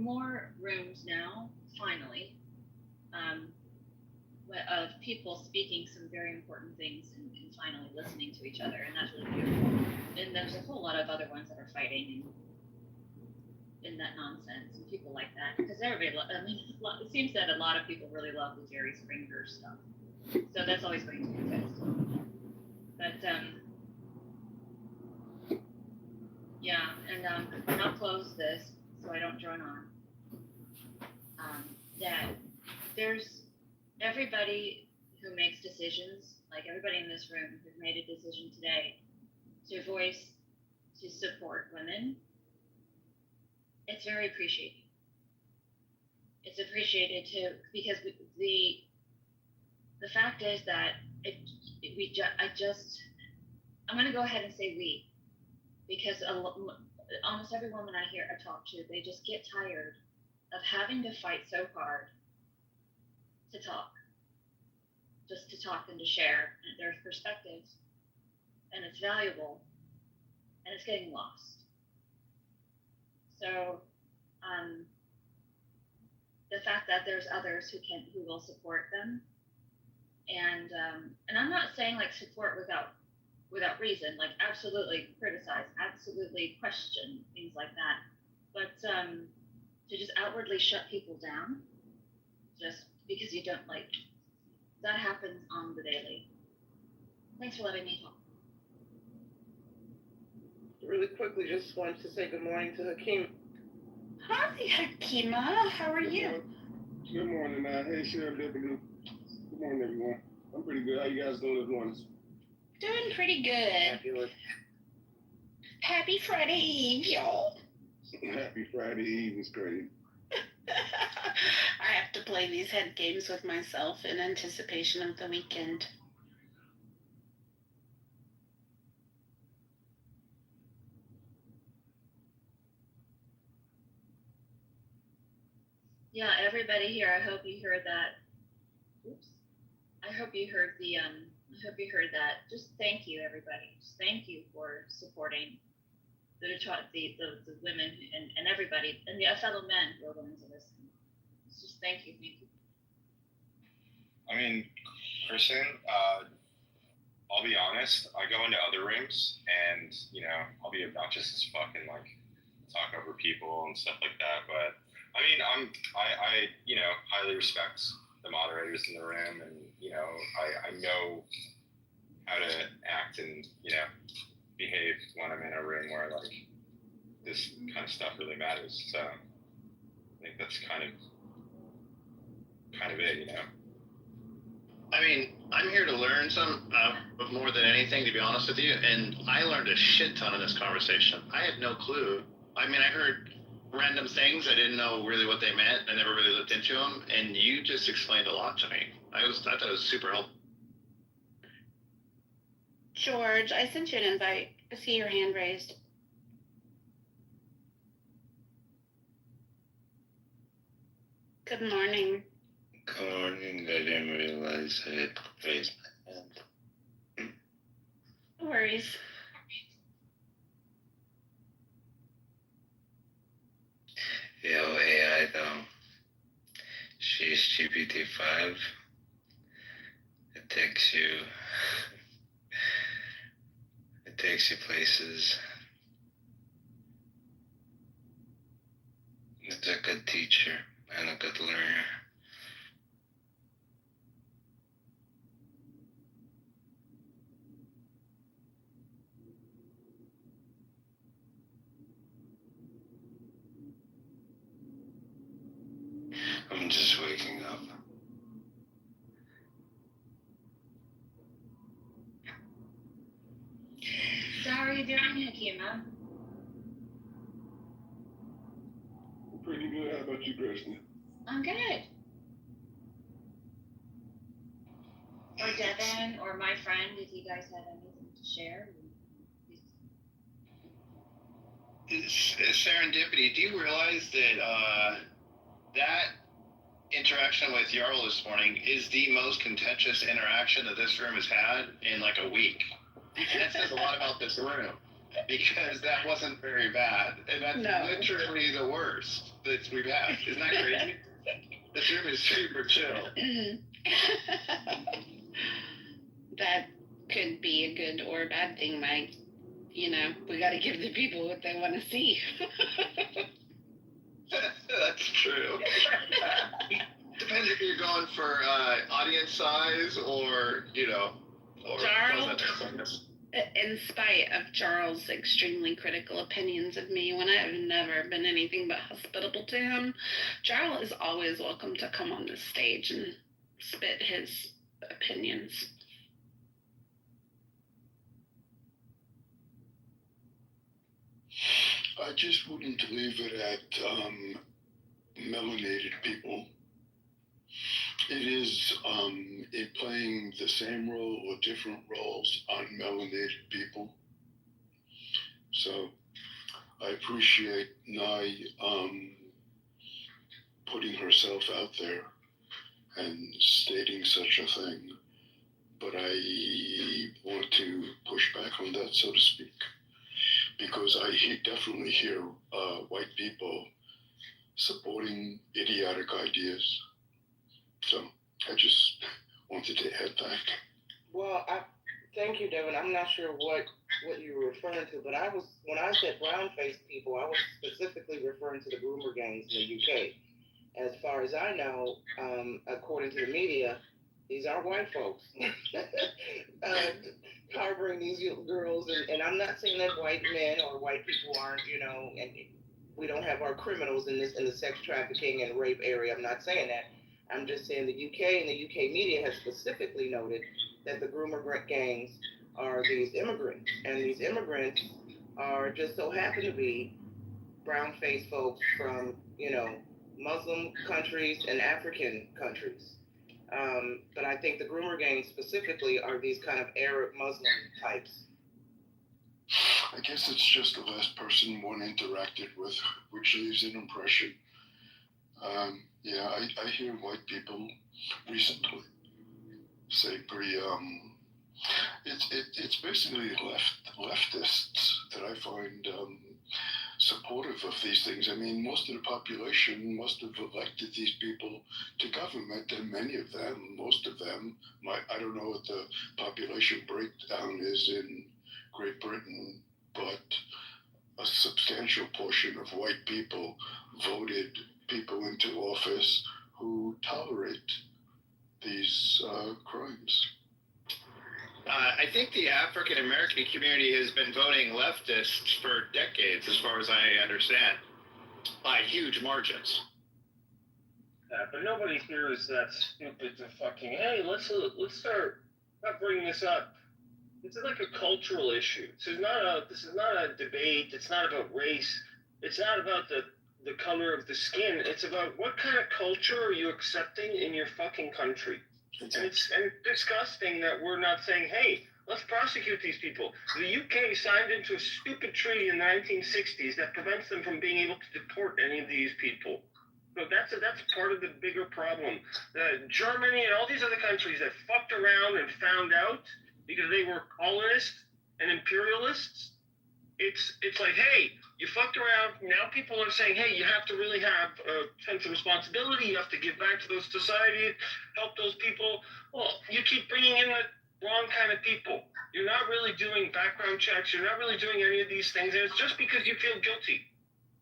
more rooms now, finally, of people speaking some very important things and finally listening to each other, and that's really beautiful. And there's a whole lot of other ones that are fighting in that nonsense, and people like that, because everybody, I mean, it seems that a lot of people really love the Jerry Springer stuff, so that's always going to exist. But yeah, and I'll close this so I don't drone on. That there's everybody who makes decisions, like everybody in this room who's made a decision today to support women. It's very appreciated. It's appreciated too, because the fact is that I'm going to go ahead and say we, because almost every woman I talk to, they just get tired of having to fight so hard to talk, just to talk and to share their perspectives, and it's valuable, and it's getting lost. So the fact that there's others who will support them, and I'm not saying like support without reason, like absolutely criticize, absolutely question things like that, but to just outwardly shut people down just because you don't like, that happens on the daily. Thanks for letting me talk. Really quickly, just wanted to say good morning to Hakeem. Hi, Hakima. How are you? Good morning, hey, Sheriff Deputy. Good morning, everyone. I'm pretty good. How you guys doing this morning? Doing pretty good. Happy Friday Eve, y'all. Happy Friday Eve is great. I have to play these head games with myself in anticipation of the weekend. Yeah, everybody here, I hope you heard that. Oops. I hope you heard that. Just thank you, everybody. Just thank you for supporting the women and everybody, and the fellow men who are willing to listen. It's just thank you. I mean, Kristen, I'll be honest, I go into other rooms and, I'll be obnoxious as fuck and like talk over people and stuff like that, but I mean, I highly respect the moderators in the room, and I know how to act and behave when I'm in a room where like this kind of stuff really matters. So I think that's kind of it, I mean, I'm here to learn but more than anything, to be honest with you, and I learned a shit ton in this conversation. I had no clue. I mean, I heard random things. I didn't know really what they meant. I never really looked into them, and you just explained a lot to me. I thought it was super helpful. George, I sent you an invite. I see your hand raised. Good morning. Good morning. I didn't realize I had raised my hand. No worries. Yo, AI though. She's GPT-5. It takes you places. It's a good teacher and a good learner. I'm just waking up. So how are you doing, Hakima? Pretty good. How about you, Kristen? I'm good. Or Devin, or my friend, if you guys have anything to share. Serendipity, do you realize that that interaction with Jarl this morning is the most contentious interaction that this room has had in like a week? And that says a lot about this room, because that wasn't very bad. And that's literally the worst. that we've had. Isn't that crazy? This room is super chill. That could be a good or a bad thing, Mike. You know, we got to give the people what they want to see. That's true. Depends if you're going for audience size or, or Charles, in spite of Charles' extremely critical opinions of me, when I have never been anything but hospitable to him, Charles is always welcome to come on this stage and spit his opinions. I just wouldn't leave it at melanated people. It is in playing the same role or different roles on melanated people. So I appreciate Nye putting herself out there and stating such a thing. But I want to push back on that, so to speak, because I definitely hear white people supporting idiotic ideas. So I just wanted to add that. Well, thank you, Devin. I'm not sure what you were referring to, but when I said brown-faced people, I was specifically referring to the groomer gangs in the UK. As far as I know, according to the media, these are white folks harboring these girls, and I'm not saying that white men or white people aren't, and we don't have our criminals in the sex trafficking and rape area. I'm not saying that. I'm just saying the UK and the UK media has specifically noted that the groomer gangs are these immigrants, and these immigrants are just so happen to be brown-faced folks from, Muslim countries and African countries. But I think the groomer gangs specifically are these kind of Arab Muslim types. I guess it's just the last person one interacted with, which leaves an impression. I hear white people recently say pretty, it's basically leftists that I find supportive of these things. I mean, most of the population must have elected these people to government, and many of them, most of them, I don't know what the population breakdown is in Great Britain, but a substantial portion of white people voted people into office who tolerate these crimes. I think the African American community has been voting leftists for decades, as far as I understand, by huge margins. But nobody here is that stupid to fucking, hey, let's start not bringing this up. It's like a cultural issue. This is not a debate. It's not about race. It's not about the color of the skin. It's about what kind of culture are you accepting in your fucking country. And it's disgusting that we're not saying, hey, let's prosecute these people. The UK signed into a stupid treaty in the 1960s that prevents them from being able to deport any of these people. So that's part of the bigger problem. Germany and all these other countries that fucked around and found out because they were colonists and imperialists. It's like, hey, you fucked around. Now people are saying, hey, you have to really have a sense of responsibility. You have to give back to those society, help those people. Well, you keep bringing in the wrong kind of people. You're not really doing background checks. You're not really doing any of these things. And it's just because you feel guilty.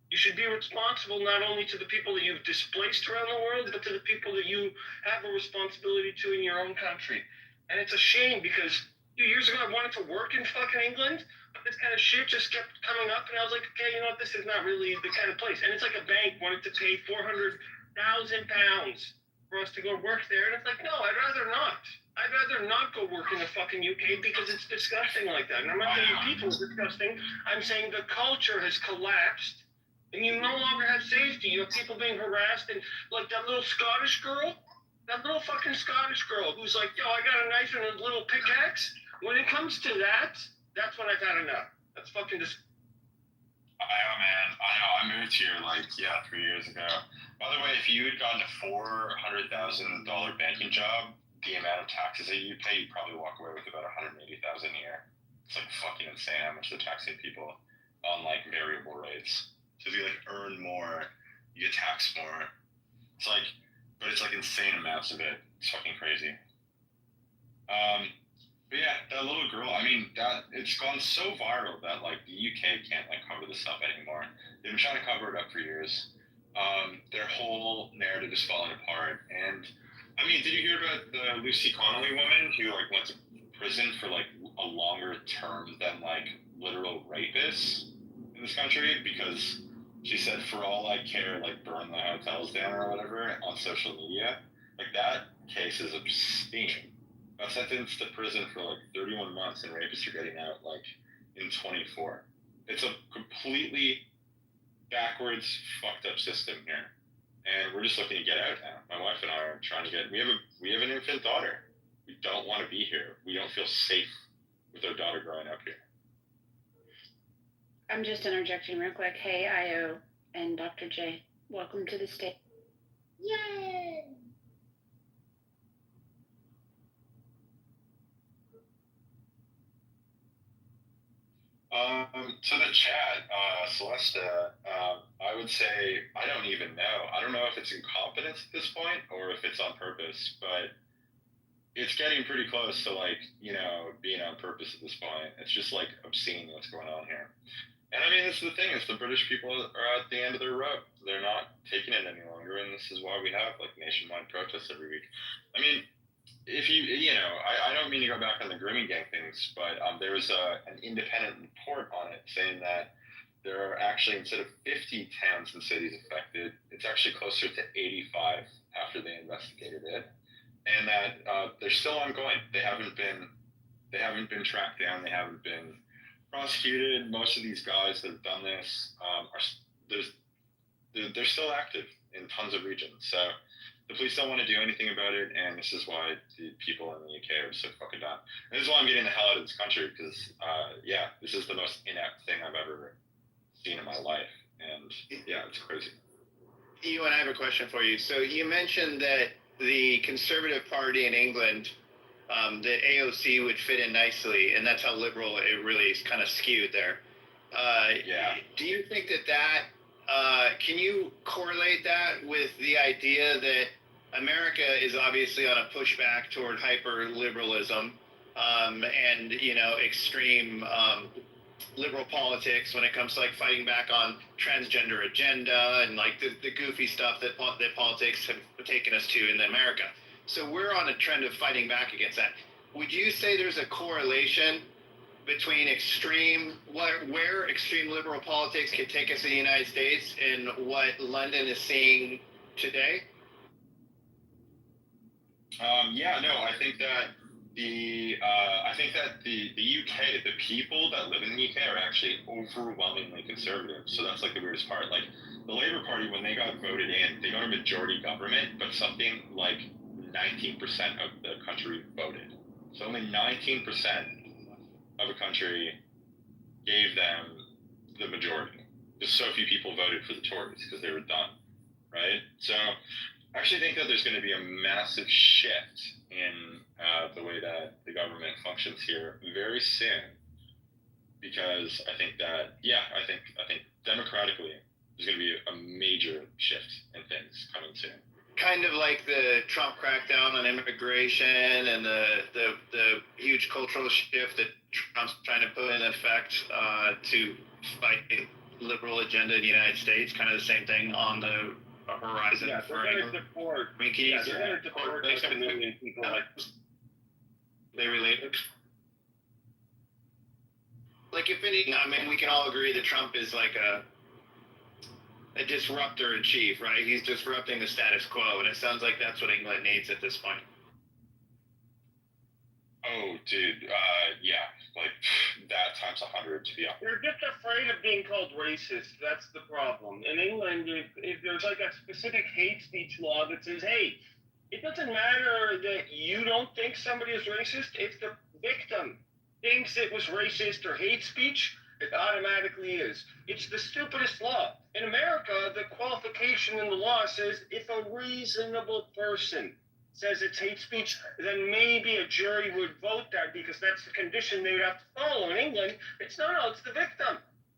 You should be responsible not only to the people that you've displaced around the world, but to the people that you have a responsibility to in your own country. And it's a shame because a few years ago I wanted to work in fucking England. This kind of shit just kept coming up, and I was like, okay, you know what, this is not really the kind of place. And it's like a bank wanted to pay £400,000 for us to go work there, and it's like, no, I'd rather not. I'd rather not go work in the fucking UK because it's disgusting like that. And I'm not saying people are disgusting. I'm saying the culture has collapsed, and you no longer have safety. You have people being harassed, and like that little Scottish girl, that little fucking Scottish girl who's like, yo, I got a knife and a little pickaxe. When it comes to that, that's when I've had enough. That's fucking just. I know, man. I know. I moved here 3 years ago. By the way, if you had gotten a $400,000 banking job, the amount of taxes that you pay, you'd probably walk away with about $180,000 a year. It's fucking insane how much they're taxing people on variable rates. So if you earn more, you get taxed more. It's like, but it's like insane amounts of it. It's fucking crazy. But yeah, that little girl, I mean, that it's gone so viral that like the UK can't like cover this up anymore. They've been trying to cover it up for years. Their whole narrative is falling apart. And I mean, did you hear about the Lucy Connolly woman who like went to prison for like a longer term than like literal rapists in this country because she said, "For all I care, like burn the hotels down or whatever" on social media? Like that case is obscene. Got sentenced to prison for like 31 months, and rapists are getting out like in 24. It's a completely backwards, fucked up system here, and we're just looking to get out now. My wife and I are trying to get. We have an infant daughter. We don't want to be here. We don't feel safe with our daughter growing up here. I'm just interjecting real quick. Hey, Io and Dr. J, welcome to the state. Yay! To the chat, Celesta, I would say I don't even know. I don't know if it's incompetence at this point or if it's on purpose, but it's getting pretty close to like, being on purpose at this point. It's just like obscene what's going on here. And I mean, this is the thing, is the British people are at the end of their rope. They're not taking it any longer, and this is why we have like nationwide protests every week. I mean, if I don't mean to go back on the grooming gang things, but there was an independent report on it saying that there are actually, instead of 50 towns and cities affected, it's actually closer to 85 after they investigated it, and that they're still ongoing. They haven't been tracked down. They haven't been prosecuted. Most of these guys that have done this they're still active in tons of regions. So the police don't want to do anything about it, and this is why the people in the UK are so fucking dumb. And this is why I'm getting the hell out of this country, because, this is the most inept thing I've ever seen in my life. And, yeah, it's crazy. And I have a question for you. So you mentioned that the Conservative Party in England, that AOC would fit in nicely, and that's how liberal it really is kind of skewed there. Do you think that can you correlate that with the idea that America is obviously on a pushback toward hyper-liberalism and, extreme liberal politics when it comes to like fighting back on transgender agenda and like the goofy stuff that politics have taken us to in America. So we're on a trend of fighting back against that. Would you say there's a correlation between where extreme liberal politics can take us in the United States and what London is seeing today? I think that the UK, the people that live in the UK are actually overwhelmingly conservative. So that's like the weirdest part. Like the Labour Party, when they got voted in, they got a majority government, but something like 19% of the country voted. So only 19% of a country gave them the majority. Just so few people voted for the Tories because they were done, right? So I actually think that there's going to be a massive shift in the way that the government functions here very soon, because I think that I think democratically there's going to be a major shift in things coming soon. Kind of like the Trump crackdown on immigration and the huge cultural shift that Trump's trying to put in effect to fight the liberal agenda in the United States. Kind of the same thing on the horizon. Yeah, they're going to deport. I mean, They're going to deport like a million people. They related. Like, if anything, I mean, we can all agree that Trump is like a disruptor in chief, right? He's disrupting the status quo, and it sounds like that's what England needs at this point. Oh, dude, like that times 100, to be honest. They're just afraid of being called racist. That's the problem. In England, if there's like a specific hate speech law that says, hey, it doesn't matter that you don't think somebody is racist, if the victim thinks it was racist or hate speech, it automatically is. It's the stupidest law. In America, the qualification in the law says if a reasonable person says it's hate speech, then maybe a jury would vote that because that's the condition they would have to follow. In England, it's no, it's the victim.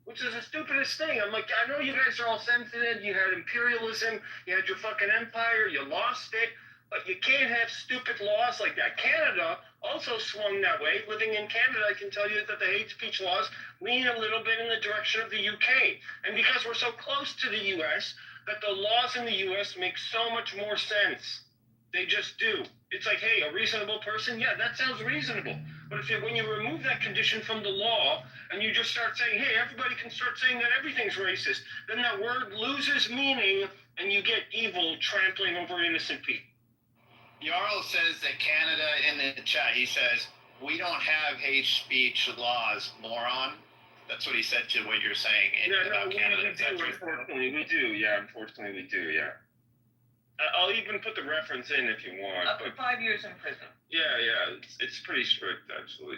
which is the stupidest thing. I'm like, I know you guys are all sensitive. You had imperialism. You had your fucking empire. You lost it. But you can't have stupid laws like that. Canada also swung that way. Living in Canada, I can tell you that the hate speech laws lean a little bit in the direction of the UK. And because we're so close to the US, that the laws in the US make so much more sense. They just do. It's like, hey, a reasonable person? Yeah, that sounds reasonable. But when you remove that condition from the law and you just start saying, hey, everybody can start saying that everything's racist, then that word loses meaning and you get evil trampling over innocent people. Jarl says that Canada, in the chat, he says, we don't have hate speech laws, moron. That's what he said to what you're saying about Canada. We do, unfortunately, we do. Yeah, unfortunately, we do, yeah. I'll even put the reference in if you want. Up to 5 years in prison. Yeah, it's pretty strict, actually.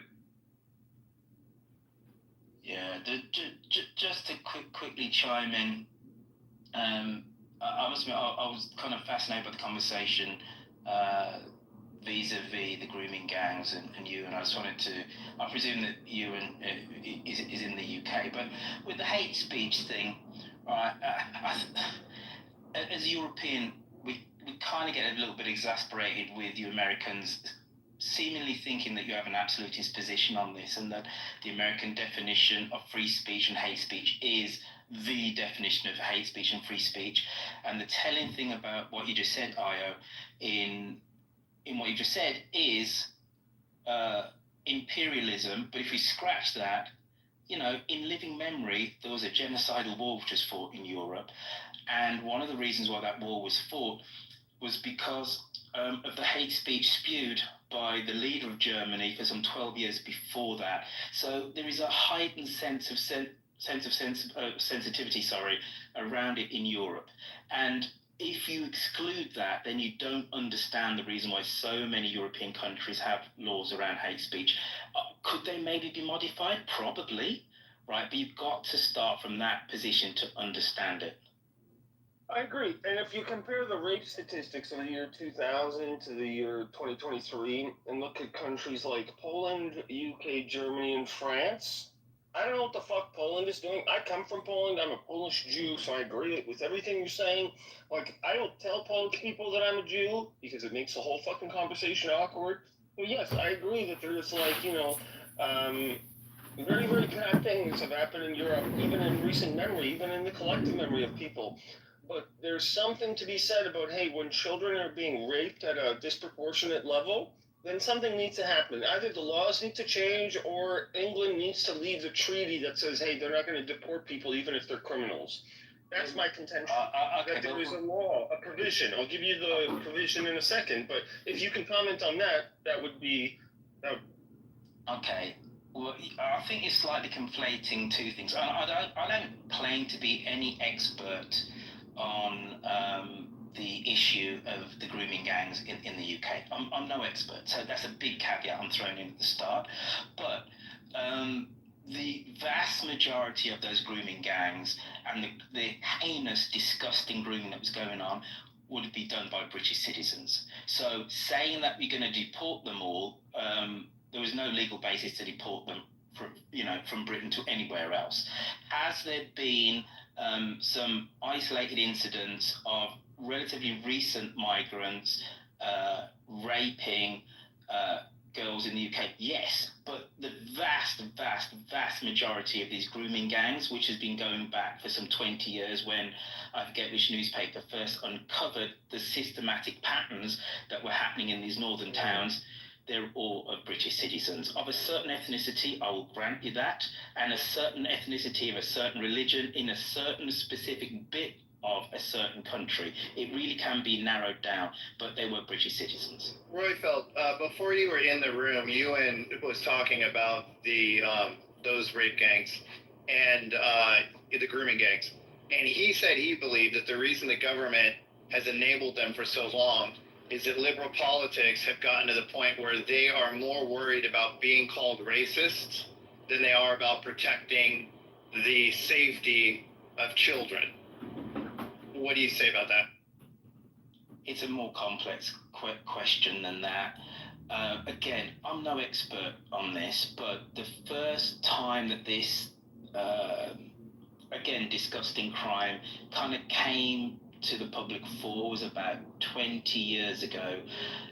Yeah, just to quickly chime in, I must admit, I was kind of fascinated by the conversation vis-a-vis the grooming gangs and you, and I just wanted to, I presume that you is in the UK, but with the hate speech thing, right, as a European, we kind of get a little bit exasperated with you Americans seemingly thinking that you have an absolutist position on this, and that the American definition of free speech and hate speech is the definition of hate speech and free speech. And the telling thing about what you just said, Io, in what you just said is imperialism. But if we scratch that, you know, in living memory, there was a genocidal war which was fought in Europe. And one of the reasons why that war was fought was because of the hate speech spewed by the leader of Germany for some 12 years before that. So there is a heightened sense of sensitivity, around it in Europe. And if you exclude that, then you don't understand the reason why so many European countries have laws around hate speech. Could they maybe be modified? Probably, right? But you've got to start from that position to understand it. I agree. And if you compare the rape statistics of the year 2000 to the year 2023 and look at countries like Poland, UK, Germany, and France, I don't know what the fuck Poland is doing. I come from Poland. I'm a Polish Jew, so I agree with everything you're saying. Like, I don't tell Polish people that I'm a Jew because it makes the whole fucking conversation awkward. But yes, I agree that there's, like, you know, very, very bad things have happened in Europe, even in recent memory, even in the collective memory of people. But there's something to be said about, hey, when children are being raped at a disproportionate level, then something needs to happen. Either the laws need to change or England needs to leave the treaty that says, hey, they're not going to deport people even if they're criminals. That's my contention. Okay, that there is a law, a provision. I'll give you the provision in a second, but if you can comment on that, that would be... Okay. Well, I think you're slightly conflating two things. I don't claim to be any expert on the issue of the grooming gangs in the UK. I'm no expert, so that's a big caveat I'm throwing in at the start. But the vast majority of those grooming gangs and the heinous, disgusting grooming that was going on would be done by British citizens. So saying that we're going to deport them all, there was no legal basis to deport them from Britain to anywhere else. Has there been some isolated incidents of relatively recent migrants raping girls in the UK? Yes, but the vast majority of these grooming gangs, which has been going back for some 20 years, when I forget which newspaper first uncovered the systematic patterns that were happening in these northern towns, they're all of British citizens of a certain ethnicity, I will grant you that, and a certain ethnicity of a certain religion in a certain specific bit of a certain country. It really can be narrowed down, but they were British citizens. Royfeld, before you were in the room, Ewan was talking about the those rape gangs and the grooming gangs, and he said he believed that the reason the government has enabled them for so long is that liberal politics have gotten to the point where they are more worried about being called racists than they are about protecting the safety of children. What do you say about that? It's a more complex question than that. Again, I'm no expert on this, but the first time that this again, disgusting crime kind of came to the public fore was about 20 years ago.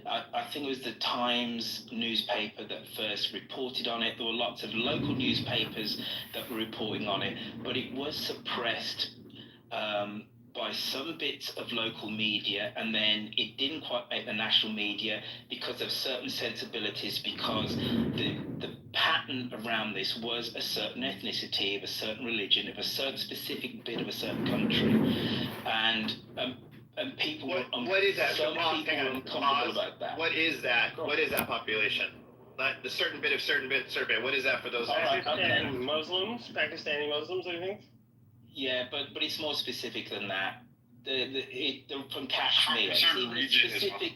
I think it was the Times newspaper that first reported on it. There were lots of local newspapers that were reporting on it, but it was suppressed by some bits of local media, and then it didn't quite make the national media because of certain sensibilities, because the pattern around this was a certain ethnicity, of a certain religion, of a certain specific bit of a certain country, and people what is that? some Bob, people hang were on, uncomfortable pause. about that. What is that? What is that population? Not the certain bit. What is that for those? All right, okay. Pakistani Muslims, I think. Yeah, but it's more specific than that. They're from Kashmir. From a certain It's even region as specific. well.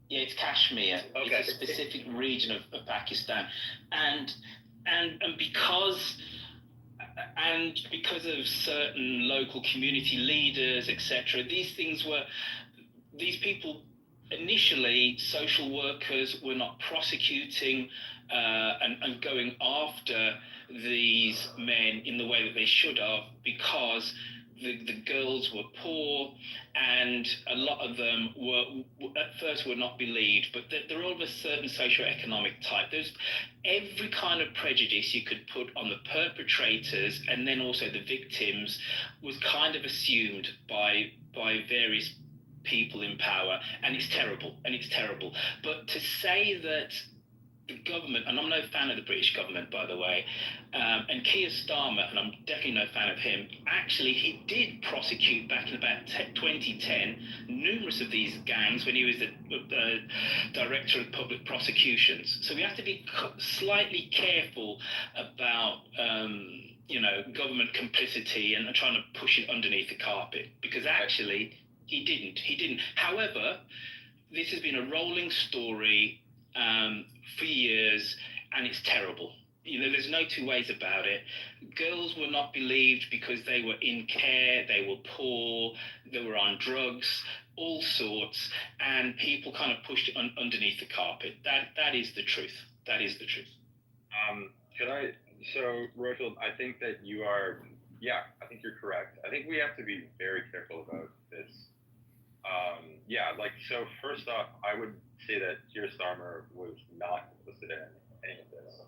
Yeah, it's Kashmir. Okay. It's a specific region of Pakistan, and because of certain local community leaders, etc. These people initially, social workers were not prosecuting and going after these men in the way that they should have, because the girls were poor, and a lot of them were at first were not believed, but they're all of a certain socioeconomic type. There's every kind of prejudice you could put on the perpetrators and then also the victims was kind of assumed by various people in power, and it's terrible. But to say that the government, and I'm no fan of the British government, by the way, and Keir Starmer, and I'm definitely no fan of him, actually he did prosecute back in about 2010 numerous of these gangs when he was the director of public prosecutions. So we have to be slightly careful about government complicity and trying to push it underneath the carpet, because actually he didn't. However, this has been a rolling story for years, and it's terrible. There's no two ways about it. Girls were not believed because they were in care, they were poor, they were on drugs, all sorts, and people kind of pushed it underneath the carpet. That is the truth. That is the truth. So, Rochelle, I think that I think you're correct. I think we have to be very careful about this. So first off, I would say that Keir Starmer was not complicit in any of this,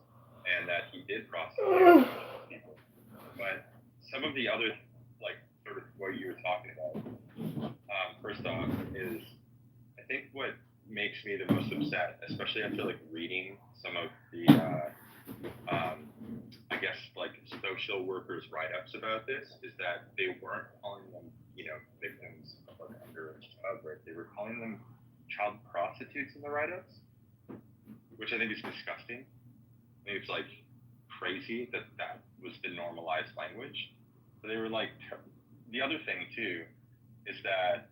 and that he did prosecute people. But some of the other, sort of what you were talking about, first off, is I think what makes me the most upset, especially after reading some of the, social workers' write-ups about this, is that they weren't calling them, victims of underage childbirth. They were calling them child prostitutes in the write-ups, which I think is disgusting. I think it's crazy that was the normalized language. So they were the other thing too is that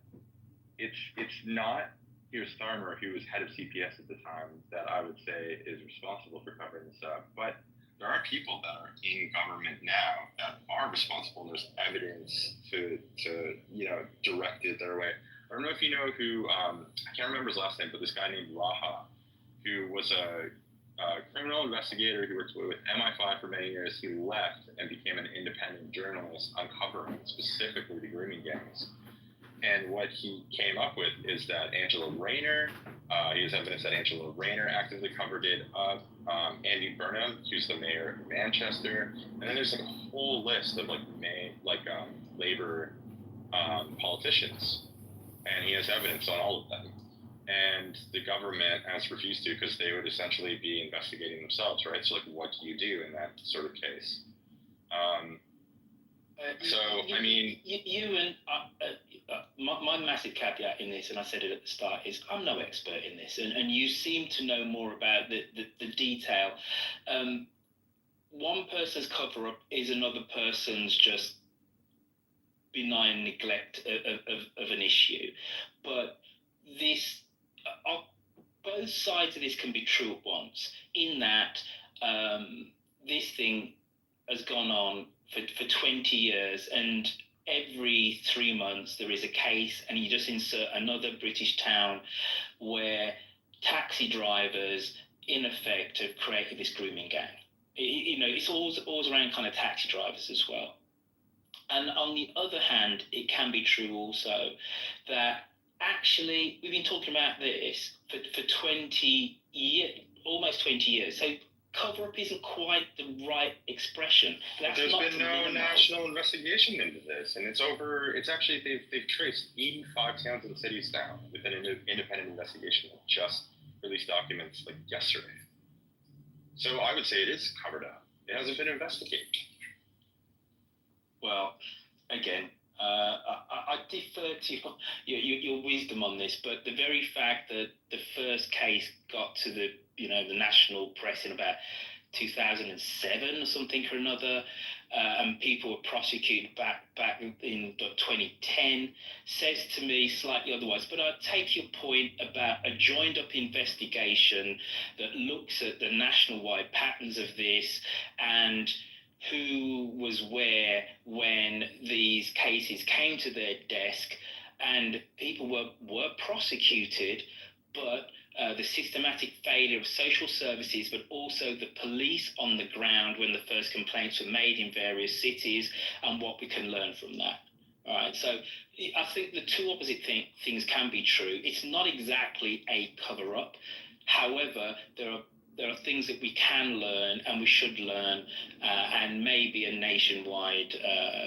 it's not Keir Starmer, who was head of CPS at the time, that I would say is responsible for covering this up, but there are people that are in government now that are responsible. There's evidence to direct it their way. I don't know if you know who, I can't remember his last name, but this guy named Raha, who was a criminal investigator who worked with MI5 for many years. He left and became an independent journalist uncovering specifically the grooming gangs. And what he came up with is that Angela Rayner, he has evidence that Angela Rayner actively covered it up. Andy Burnham, who's the mayor of Manchester, and then there's a whole list of labor politicians, and he has evidence on all of them. And the government has refused to, because they would essentially be investigating themselves, right? So what do you do in that sort of case? My massive caveat in this, and I said it at the start, is I'm no expert in this, and you seem to know more about the detail. One person's cover-up is another person's just benign neglect of an issue. But this, both sides of this can be true at once, in that this thing has gone on for 20 years, and every 3 months there is a case, and you just insert another British town where taxi drivers, in effect, have created this grooming gang. It's always around kind of taxi drivers as well. And on the other hand, it can be true also that actually we've been talking about this for 20 years, almost 20 years. So cover up isn't quite the right expression. That's There's not been to no minimize. national investigation into this, and it's actually they've traced 85 towns in the city of Stow with an independent investigation that just released documents like yesterday. So I would say it is covered up. It hasn't been investigated. Well, again, I defer to your wisdom on this, but the very fact that the first case got to the national press in about 2007 or something or another, and people were prosecuted back in 2010, says to me slightly otherwise. But I take your point about a joined up investigation that looks at the national-wide patterns of this and who was where when these cases came to their desk, and people were prosecuted, but the systematic failure of social services, but also the police on the ground when the first complaints were made in various cities, and what we can learn from that. All right, so I think the two opposite things can be true. It's not exactly a cover-up. However, there are things that we can learn and we should learn, and maybe a nationwide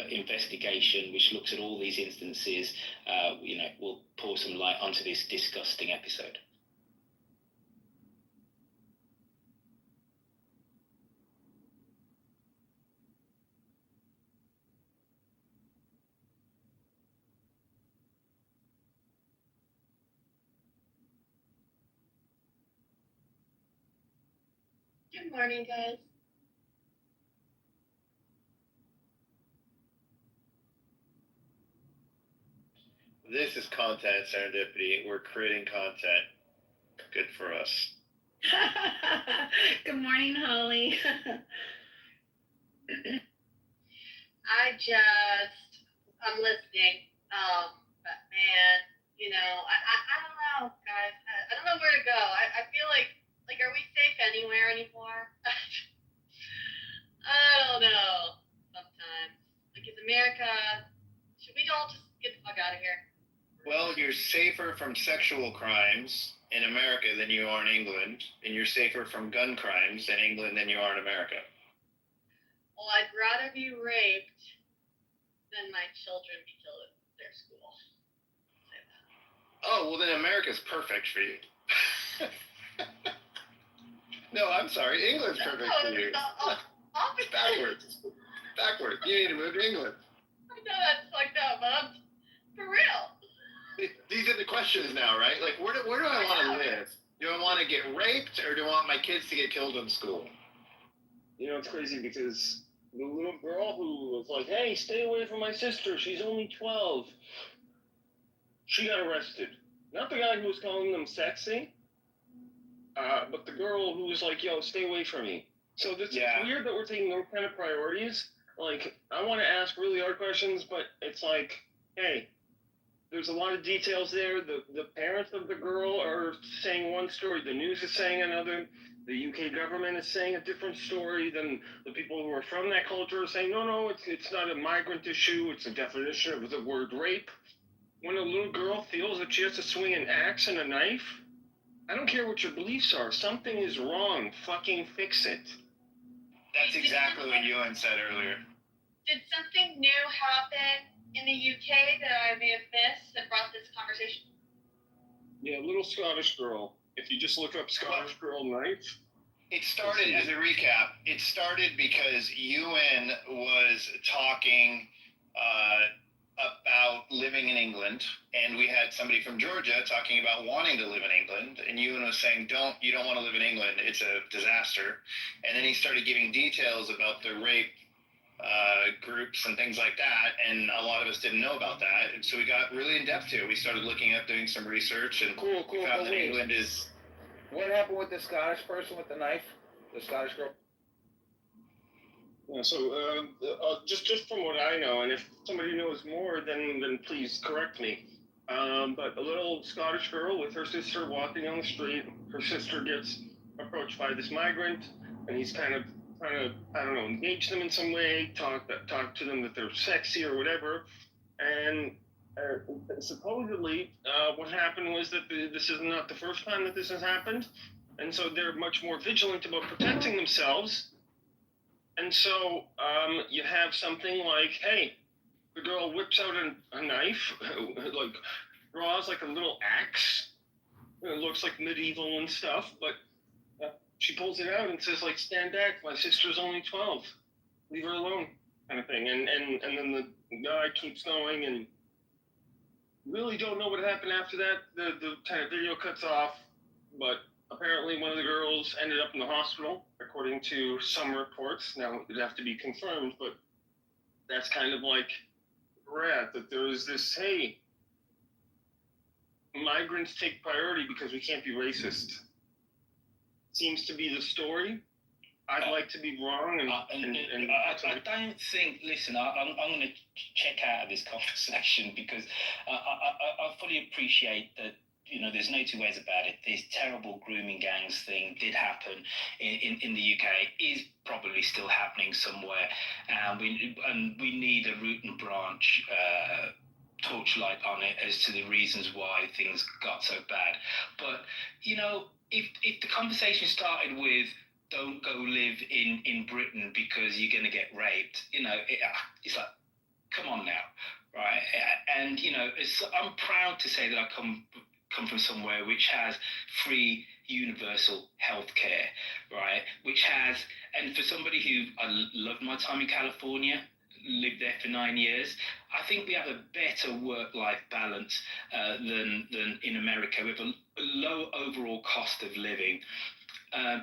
investigation which looks at all these instances, will pour some light onto this disgusting episode. Good morning, guys. This is content serendipity. We're creating content. Good for us. Good morning, Holly. I'm listening. But man, I don't know, guys. I don't know where to go. I feel like, are we safe anywhere anymore? I don't know. Sometimes. Is America, should we all just get the fuck out of here? Well, you're safer from sexual crimes in America than you are in England, and you're safer from gun crimes in England than you are in America. Well, I'd rather be raped than my children be killed at their school. Say that. Oh, well then America's perfect for you. No, I'm sorry. England's perfect for you. Backwards. You need to move to England. I know that's fucked up, but I'm for real. These are the questions now, right? Like, where do I want to live? Do I want to get raped, or do I want my kids to get killed in school? It's crazy because the little girl who was like, hey, stay away from my sister, she's only 12. She got arrested. Not the guy who was calling them sexy, but the girl who was like, yo, stay away from me. So it's weird that we're taking those kind of priorities. Like, I want to ask really hard questions, but it's like, hey, there's a lot of details there. The parents of the girl are saying one story. The news is saying another. The UK government is saying a different story than the people who are from that culture are saying, no, it's not a migrant issue. It's a definition of the word rape. When a little girl feels that she has to swing an axe and a knife, I don't care what your beliefs are. Something is wrong. Fucking fix it. That's exactly what Ewan said earlier. Did something new happen in the UK that I may have missed that brought this conversation? Yeah, little Scottish girl. If you just look up Scottish girl knife. It started, as a recap, it started because Ewan was talking about living in England, and we had somebody from Georgia talking about wanting to live in England, and Ewan was saying, you don't want to live in England, it's a disaster. And then he started giving details about the rape groups and things like that, and a lot of us didn't know about that, and so we got really in depth to it. We started looking up, doing some research, and Cool. found that England is... What happened with the Scottish person with the knife? The Scottish girl? Yeah, so just from what I know, and if somebody knows more, then please correct me. But a little Scottish girl with her sister walking on the street. Her sister gets approached by this migrant, and he's kind of trying to, I don't know, engage them in some way, talk to them that they're sexy or whatever. And supposedly, what happened was that this is not the first time that this has happened. And so they're much more vigilant about protecting themselves. And so you have something like, hey, the girl whips out a knife, like draws like a little axe. It looks like medieval and stuff, but she pulls it out and says, like, stand back, my sister's only 12. Leave her alone, kind of thing. And then the guy keeps going, and really don't know what happened after that. The kind of video cuts off, but apparently one of the girls ended up in the hospital, according to some reports. Now, it'd have to be confirmed, but that's kind of like we're at, that there is this, hey, migrants take priority because we can't be racist. Seems to be the story. I'd like to be wrong. I don't think, listen, I'm going to check out of this conversation because I fully appreciate that, you know, there's no two ways about it. This terrible grooming gangs thing did happen in the UK, is probably still happening somewhere. And we need a root and branch torchlight on it as to the reasons why things got so bad. But, you know, if the conversation started with, don't go live in Britain because you're going to get raped, you know, it's like, come on now, right? And, you know, I'm proud to say that I come from somewhere which has free universal healthcare, right? Which has, and for somebody who, I loved my time in California, lived there for 9 years, I think we have a better work-life balance than in America. We have a low overall cost of living.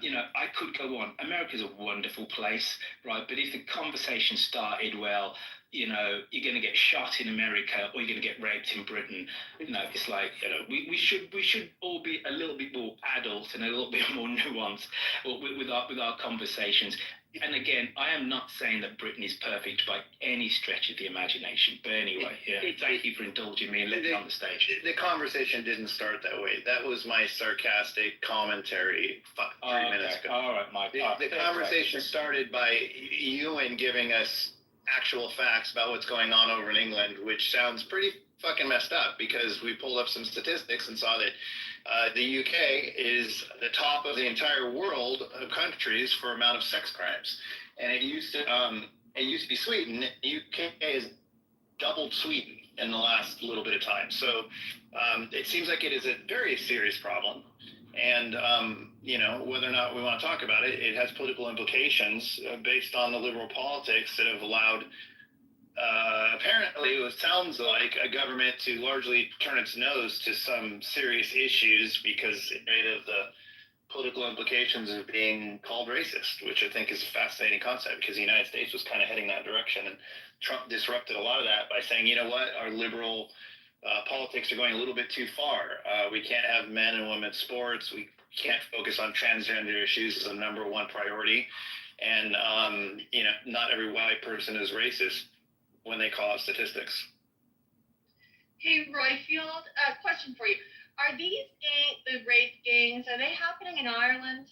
You know, I could go on. America's a wonderful place, right? But if the conversation started, well, you know, you're going to get shot in America or you're going to get raped in Britain, you know, it's like, you know, we should all be a little bit more adult and a little bit more nuanced with our conversations. And again, I am not saying that Britain is perfect by any stretch of the imagination. But anyway, yeah, thank you for indulging me and letting me on the stage. The conversation didn't start that way. That was my sarcastic commentary 3 minutes ago. All right, Mike. The conversation started by Ewan giving us actual facts about what's going on over in England, which sounds pretty fucking messed up because we pulled up some statistics and saw that the UK is the top of the entire world of countries for amount of sex crimes, and it used to be Sweden. The UK has doubled Sweden in the last little bit of time. So it seems like it is a very serious problem. And, you know, whether or not we want to talk about it, it has political implications based on the liberal politics that have allowed, apparently, it sounds like a government to largely turn its nose to some serious issues because of the political implications of being called racist, which I think is a fascinating concept because the United States was kind of heading that direction. And Trump disrupted a lot of that by saying, you know what, our liberal politics are going a little bit too far. We can't have men and women's sports. We can't focus on transgender issues as a number one priority. And, you know, not every white person is racist when they call out statistics. Hey, Royfield, question for you. Are these the rape gangs, are they happening in Ireland?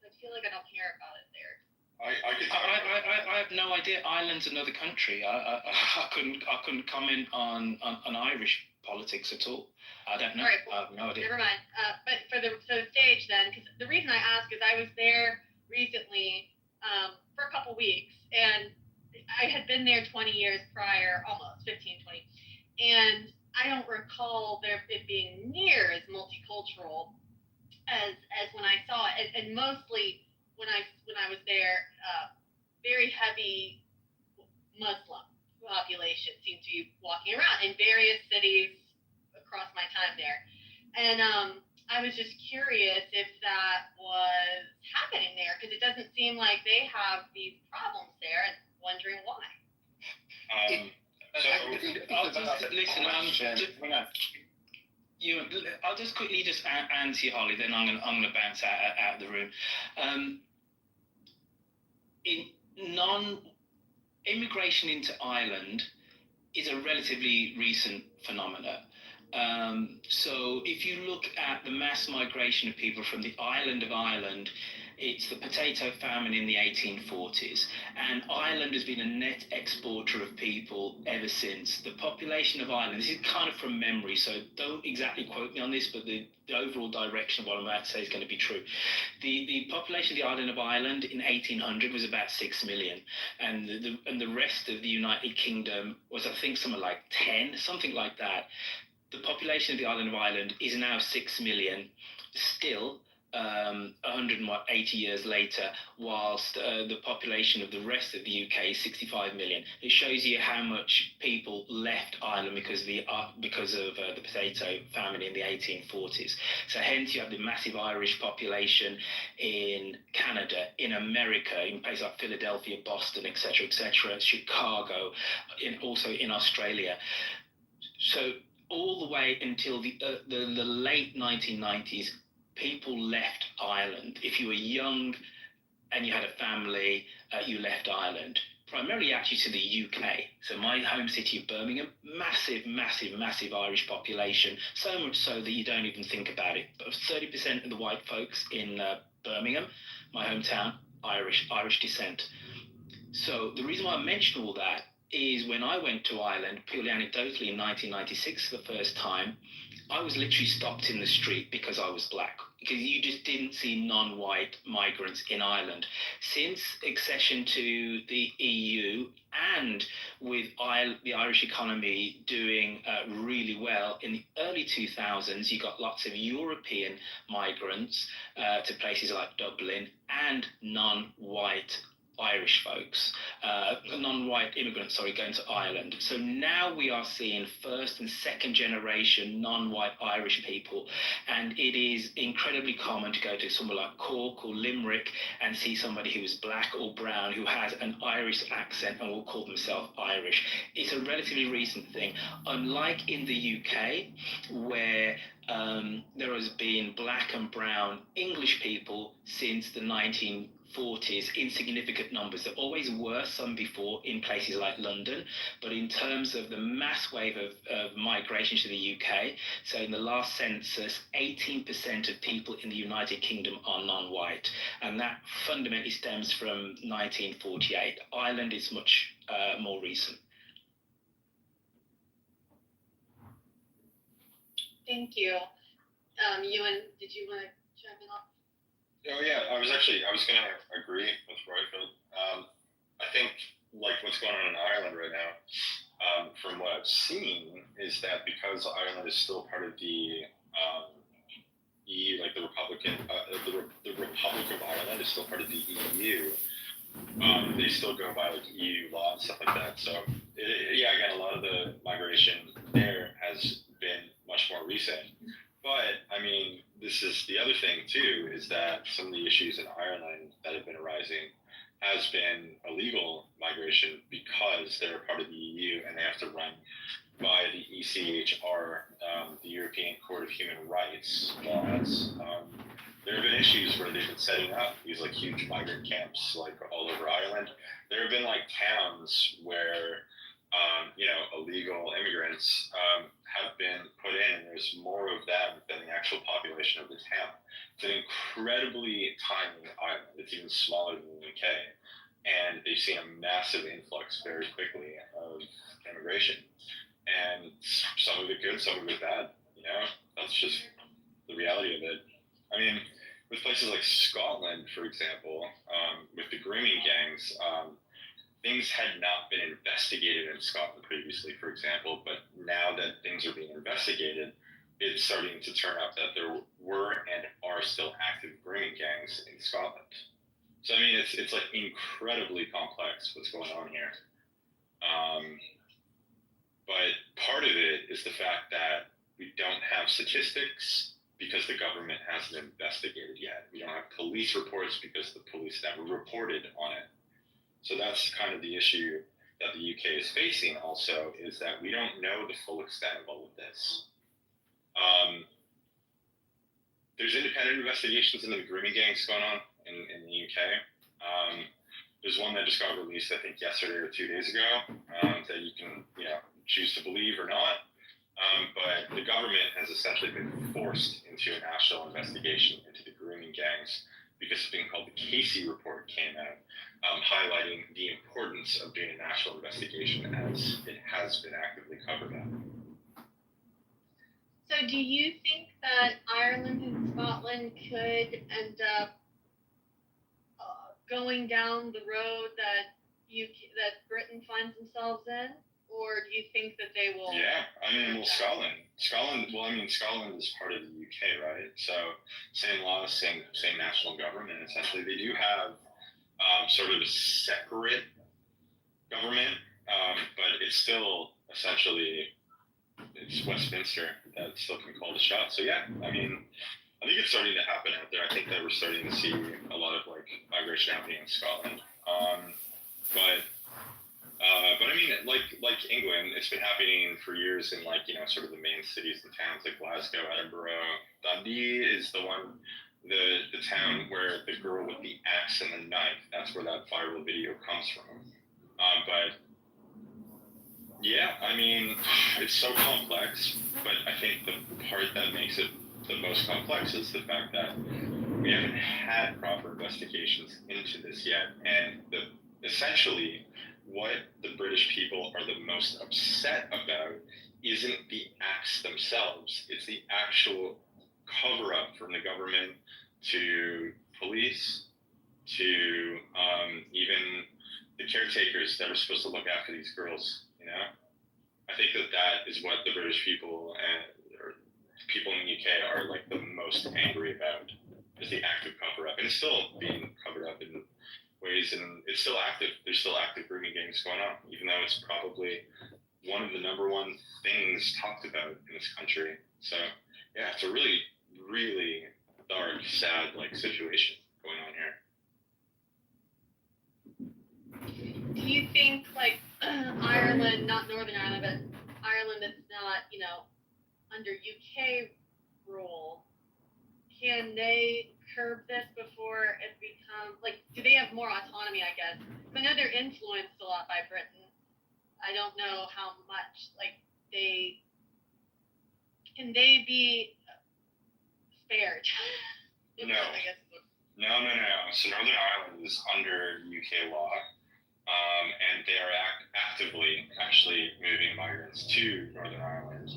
I feel like I don't hear about it there. I have no idea. Ireland's another country. I couldn't comment on Irish politics at all. I don't know. All right, well, I have no idea. Never mind. But for the stage then, because the reason I ask is I was there recently for a couple weeks, and I had been there 20 years prior, almost 15, 20, and I don't recall it being near as multicultural as when I saw it, and mostly when I was there, very heavy Muslim population seemed to be walking around in various cities across my time there, and I was just curious if that was happening there because it doesn't seem like they have these problems there, and wondering why. I'll just listen. I'll just quickly answer you, Holly. Then I'm gonna bounce out of the room. Immigration into Ireland is a relatively recent phenomena. So if you look at the mass migration of people from the island of Ireland It's the potato famine in the 1840s, and Ireland has been a net exporter of people ever since. The population of Ireland, this is kind of from memory, so don't exactly quote me on this, but the overall direction of what I'm about to say is going to be true. The population of the island of Ireland in 1800 was about 6 million, and the rest of the United Kingdom was, I think, something like 10, something like that. The population of the island of Ireland is now 6 million, still 180 years later, whilst the population of the rest of the UK is 65 million. It shows you how much people left Ireland because of the potato famine in the 1840s. So hence you have the massive Irish population in Canada, in America, in places like Philadelphia, Boston, etc., Chicago, also in Australia. So all the way until the late 1990s, people left Ireland. If you were young and you had a family, you left Ireland, primarily actually to the UK. So my home city of Birmingham, massive, massive, massive Irish population, so much so that you don't even think about it. But 30% of the white folks in Birmingham, my hometown, Irish descent. So the reason why I mention all that is when I went to Ireland, purely anecdotally, in 1996 for the first time, I was literally stopped in the street because I was black, because you just didn't see non-white migrants in Ireland. Since accession to the EU, and with the Irish economy doing really well, in the early 2000s, you got lots of European migrants to places like Dublin, and non-white Irish folks, non-white immigrants, going to Ireland. So now we are seeing first and second generation non-white Irish people, and it is incredibly common to go to somewhere like Cork or Limerick and see somebody who is black or brown who has an Irish accent and will call themselves Irish. It's a relatively recent thing, unlike in the UK, where there has been black and brown English people since the 1940s in significant numbers. There always were some before in places like London, but in terms of the mass wave of migration to the UK, so in the last census, 18% of people in the United Kingdom are non-white, and that fundamentally stems from 1948. Ireland is much more recent. Thank you. Ewan, did you want to chime in? Oh yeah, I was gonna agree with Royfield. I think like what's going on in Ireland right now, from what I've seen, is that because Ireland is still part of the EU, like the Republic of Ireland is still part of the EU. They still go by like EU law and stuff like that. So again, a lot of the migration there has been much more recent. But I mean, this is the other thing too, is that some of the issues in Ireland that have been arising has been illegal migration because they're a part of the EU and they have to run by the ECHR, the European Court of Human Rights laws. There have been issues where they've been setting up these like huge migrant camps like all over Ireland. There have been like towns where illegal immigrants have been put in, and there's more of them than the actual population of the town. It's an incredibly tiny island. It's even smaller than the UK, and they've seen a massive influx very quickly of immigration. And some of it good, some of it bad. That's just the reality of it. I mean, with places like Scotland, for example, with the grooming gangs, things had not been investigated in Scotland previously, for example, but now that things are being investigated, it's starting to turn up that there were and are still active grooming gangs in Scotland. So, I mean, it's like incredibly complex what's going on here. But part of it is the fact that we don't have statistics because the government hasn't investigated yet. We don't have police reports because the police never reported on it. So that's kind of the issue that the UK is facing also, is that we don't know the full extent of all of this. There's independent investigations into the grooming gangs going on in the UK. There's one that just got released, I think, yesterday or 2 days ago, that you can, choose to believe or not. But the government has essentially been forced into a national investigation into the grooming gangs because something called the Casey Report came out, highlighting the importance of doing a national investigation as it has been actively covered up. So, do you think that Ireland and Scotland could end up going down the road that Britain finds themselves in, or do you think that they will? Yeah, I mean, well, Scotland is part of the UK, right? So same laws, same national government. Essentially, they do have sort of a separate government, but it's still essentially it's Westminster that still can call the shots. So yeah, I mean, I think it's starting to happen out there. I think that we're starting to see a lot of like migration happening in Scotland. But I mean, like England, it's been happening for years in like, you know, sort of the main cities and towns like Glasgow, Edinburgh. Dundee is the town where the girl with the axe and the knife, that's where that viral video comes from. But yeah, I mean, it's so complex, but I think the part that makes it the most complex is the fact that we haven't had proper investigations into this yet, and essentially what the British people are the most upset about isn't the acts themselves, it's the actual cover-up from the government to police to even the caretakers that are supposed to look after these girls, you know? I think that is what the British people or people in the UK are like the most angry about, is the active cover-up. And it's still being covered up in ways, and it's still active. There's still active grooming gangs going on, even though it's probably one of the number one things talked about in this country. So yeah, it's a really, really dark, sad like situation going on here. Do you think like Ireland, not Northern Ireland, but Ireland that's not, you know, under UK rule, can they curb this before it becomes, like, do they have more autonomy, I guess? I know they're influenced a lot by Britain. I don't know how much, like, can they be spared? No. I guess. No. So Northern Ireland is under UK law, and they are actively actually moving migrants to Northern Ireland.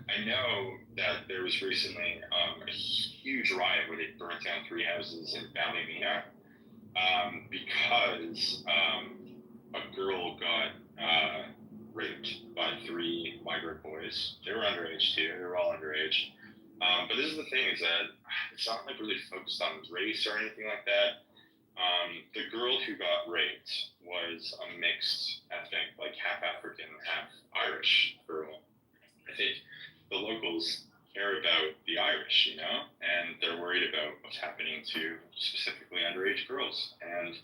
I know that there was recently a huge riot where they burnt down 3 houses in Ballymena because a girl got raped by 3 migrant boys. They were underage too. They were all underage. But this is the thing, is that it's not like really focused on race or anything like that. The girl who got raped was a mixed ethnic, like half African, half Irish girl. I think the locals care about the Irish, you know, and they're worried about what's happening to specifically underage girls. And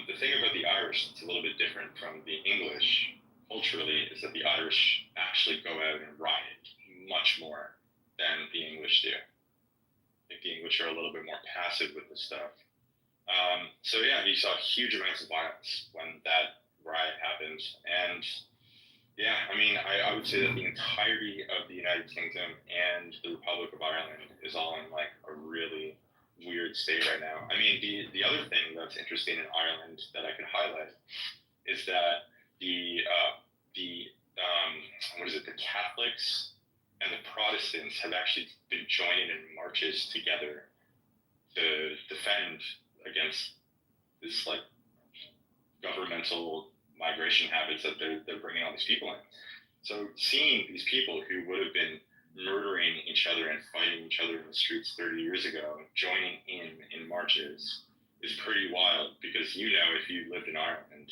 the thing about the Irish that's a little bit different from the English culturally is that the Irish actually go out and riot much more than the English do. I think the English are a little bit more passive with this stuff. So yeah, you saw huge amounts of violence when that riot happened. And yeah, I mean, I would say that the entirety of the United Kingdom and the Republic of Ireland is all in like a really weird state right now. I mean, the other thing that's interesting in Ireland that I could highlight is that the Catholics and the Protestants have actually been joining in marches together to defend against this like governmental migration habits that they're bringing all these people in. So seeing these people who would have been murdering each other and fighting each other in the streets 30 years ago joining in marches is pretty wild, because you know, if you lived in Ireland,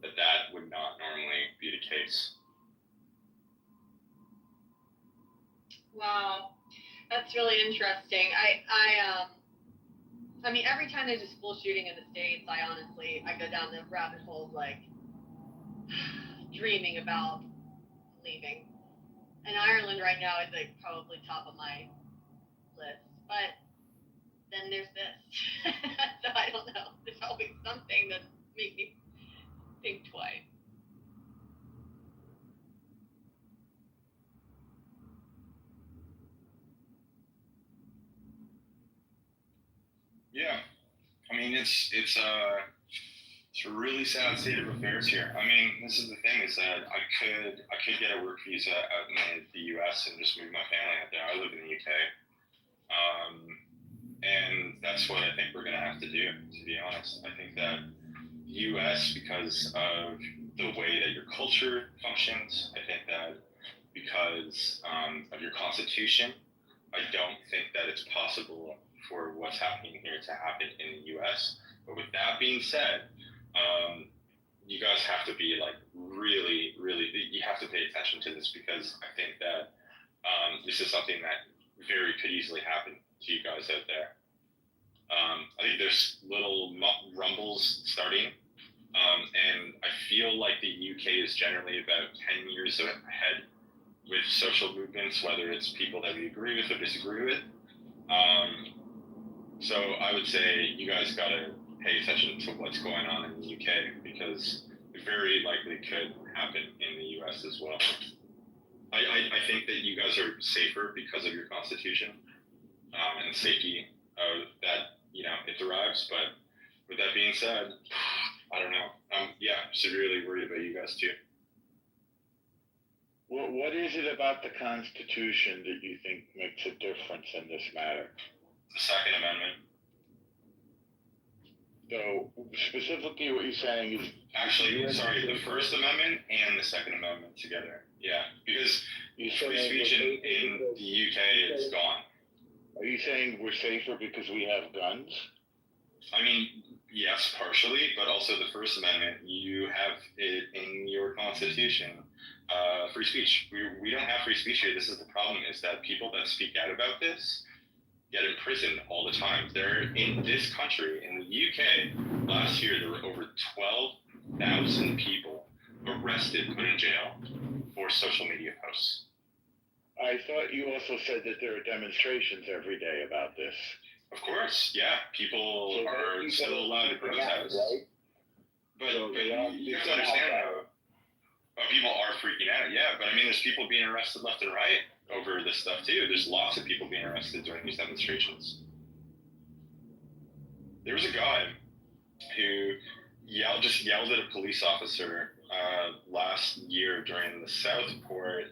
that would not normally be the case. Wow, that's really interesting. I mean, every time there's a school shooting in the States, I go down the rabbit hole of like dreaming about leaving. And Ireland right now is like probably top of my list. But then there's this. So I don't know. There's always something that makes me think twice. Yeah, mean, it's a really sad state of affairs here. I mean, this is the thing, is that I could get a work visa out in the U.S. and just move my family out there. I live in the U.K. And that's what I think we're going to have to do, to be honest. I think that the U.S., because of the way that your culture functions, I think that because of your constitution, I don't think that it's possible for what's happening here to happen in the U.S. But with that being said, you guys have to be like really, really, you have to pay attention to this, because I think that this is something that very could easily happen to you guys out there. I think there's little rumbles starting, and I feel like the UK is generally about 10 years ahead with social movements, whether it's people that we agree with or disagree with. So I would say you guys gotta pay attention to what's going on in the UK, because it very likely could happen in the US as well. I think that you guys are safer because of your constitution, and safety that, you know, it derives. But with that being said, I don't know. I'm severely worried about you guys too. What is it about the Constitution that you think makes a difference in this matter? The Second Amendment. So specifically what you're saying is... Actually, sorry, the First Amendment and the Second Amendment together. Yeah, because free speech in the UK is gone. Are you saying we're safer because we have guns? I mean, yes, partially, but also the First Amendment, you have it in your Constitution. Free speech. We don't have free speech here. This is the problem, is that people that speak out about this get imprisoned all the time. They're in this country, in the UK, last year there were over 12,000 people arrested, put in jail for social media posts. I thought you also said that there are demonstrations every day about this. Of course, yeah. People are still allowed to protest. Right? But you have to understand how people are freaking out, yeah. But I mean, there's people being arrested left and right over this stuff too. There's lots of people being arrested during these demonstrations. There was a guy who yelled at a police officer last year during the Southport.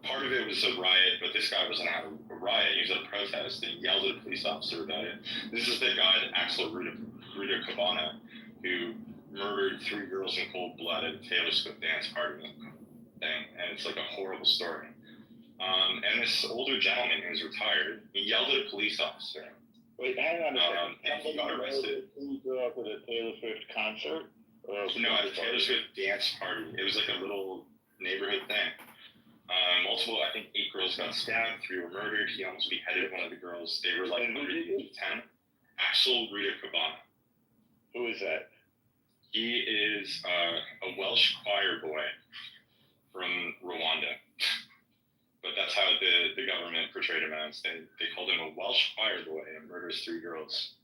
Part of it was a riot, but this guy wasn't at a riot. He was at a protest, and he yelled at a police officer about it. This is the guy, Axel Ruda Cabana, who murdered 3 girls in cold blood at a Taylor Swift dance party thing, and it's like a horrible story. And this older gentleman who's retired, he yelled at a police officer. Wait, hang on a second. And he got arrested. Did you grow up at a Taylor Swift concert? No, at a Taylor Swift dance party. It was like a little neighborhood thing. Multiple, I think 8 girls got stabbed, 3 were murdered. He almost beheaded one of the girls. They were like under the age of 10. Axel Ruda Cabana. Who is that? He is a Welsh choir boy from Rwanda. But that's how the government portrayed him as. They called him a Welsh choir boy and murders 3 girls.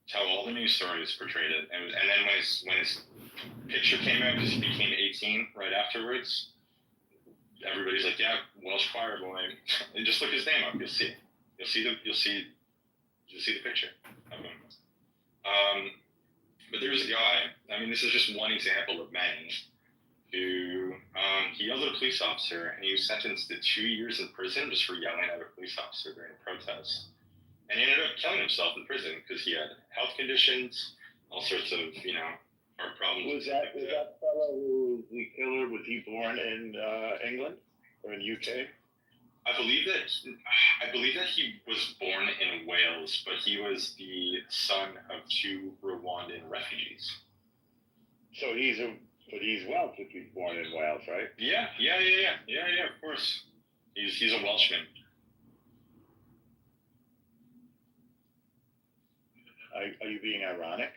It's how all the news stories portrayed it. And then when his picture came out, because he became 18 right afterwards, everybody's like, yeah, Welsh choir boy. And just look his name up, you'll see. You'll see the picture of him. But there's a guy, I mean, this is just one example of many, who he yelled at a police officer, and he was sentenced to 2 years in prison just for yelling at a police officer during a protest. And he ended up killing himself in prison because he had health conditions, all sorts of, heart problems. Was that fellow who was the killer, was he born in England or in UK? I believe that he was born in Wales, but he was the son of 2 Rwandan refugees. So he's Welsh if he's born in Wales, right? Yeah, of course. He's a Welshman. Are you being ironic?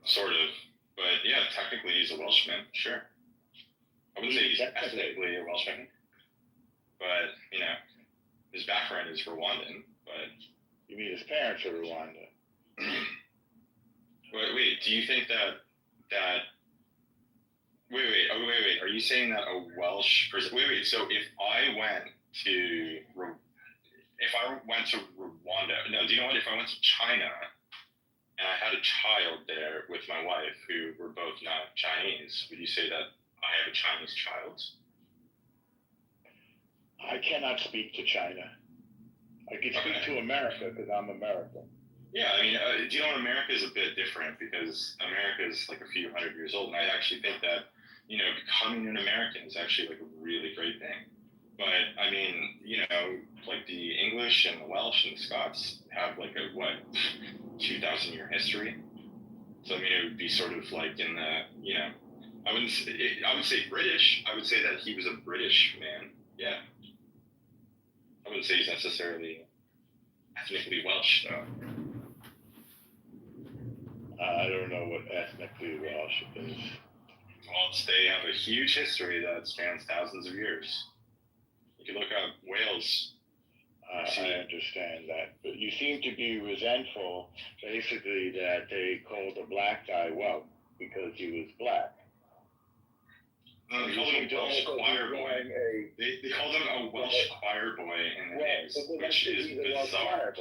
Sort of. But yeah, technically he's a Welshman, sure. I wouldn't say he's ethnically a Welshman. But, his background is Rwandan, but... You mean his parents are Rwanda? Wait, do you think that... Wait, are you saying that a Welsh person... Wait, so if I went to... if I went to Rwanda, no, do you know what? If I went to China and I had a child there with my wife who were both not Chinese, would you say that I have a Chinese child? I cannot speak to China. I can speak to America because I'm American. Yeah, I mean, do you know what? America is a bit different because America is like a few hundred years old, and I actually think that, you know, becoming an American is actually like a really great thing. But I mean, you know, like the English and the Welsh and the Scots have like a 2,000-year history. So I mean, it would be sort of like in the, you know, I would say British. I would say that he was a British man. Yeah. I wouldn't say he's necessarily ethnically Welsh, though. I don't know what ethnically Welsh is. Well, they have a huge history that spans thousands of years. You can look up Wales. I understand that, but you seem to be resentful, basically, that they called a black guy Welsh because he was black. No, they called him a Welsh choir boy. They called him a Welsh choir boy in the news, which is bizarre.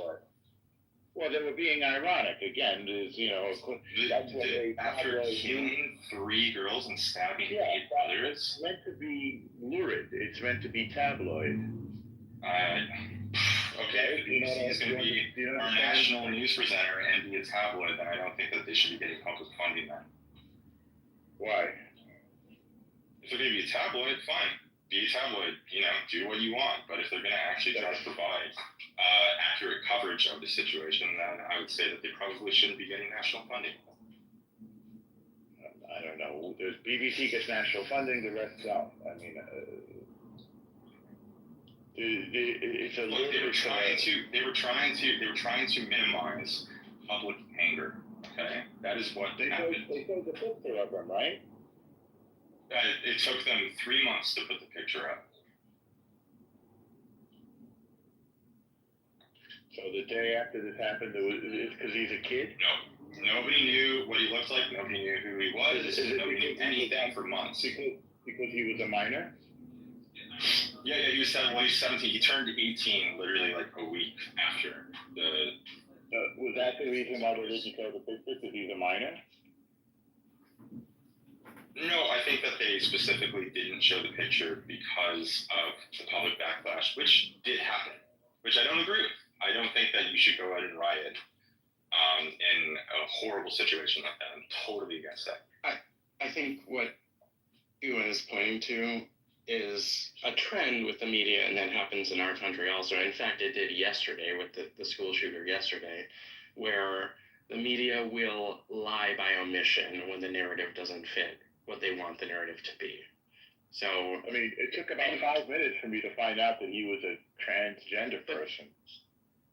Well, they were being ironic again. Is, you know, that's what they after killing 3 girls and stabbing 8 others. It's meant to be lurid. It's meant to be tabloid. Okay, if he's going to be our national news presenter and be a tabloid, then I don't think that they should be getting public funding then. Why? If they're going to be a tabloid, fine. Be a tabloid, you know, do what you want. But if they're going to actually try to provide accurate coverage of the situation, then I would say that they probably shouldn't be getting national funding. I don't know. There's BBC gets national funding, the rest don't. I mean, it's a look, they were trying to minimize public anger. Okay, that is what they happened. They showed the picture of them, right? It took them 3 months to put the picture up. So the day after this happened, it's because he's a kid? No. Nobody knew what he looked like. Nobody knew who he was. Nobody knew anything for months. Because he was a minor? Yeah, he was 17. He turned 18 literally like a week after the... was that the reason why they didn't show the picture? Because he's a minor? No, I think that they specifically didn't show the picture because of the public backlash, which did happen, which I don't agree with. I don't think that you should go out and riot in a horrible situation like that. I'm totally against that. I think what Ewan is pointing to is a trend with the media, and that happens in our country also. In fact, it did yesterday with the school shooter yesterday, where the media will lie by omission when the narrative doesn't fit what they want the narrative to be. So, I mean, it took about 5 minutes for me to find out that he was a transgender person.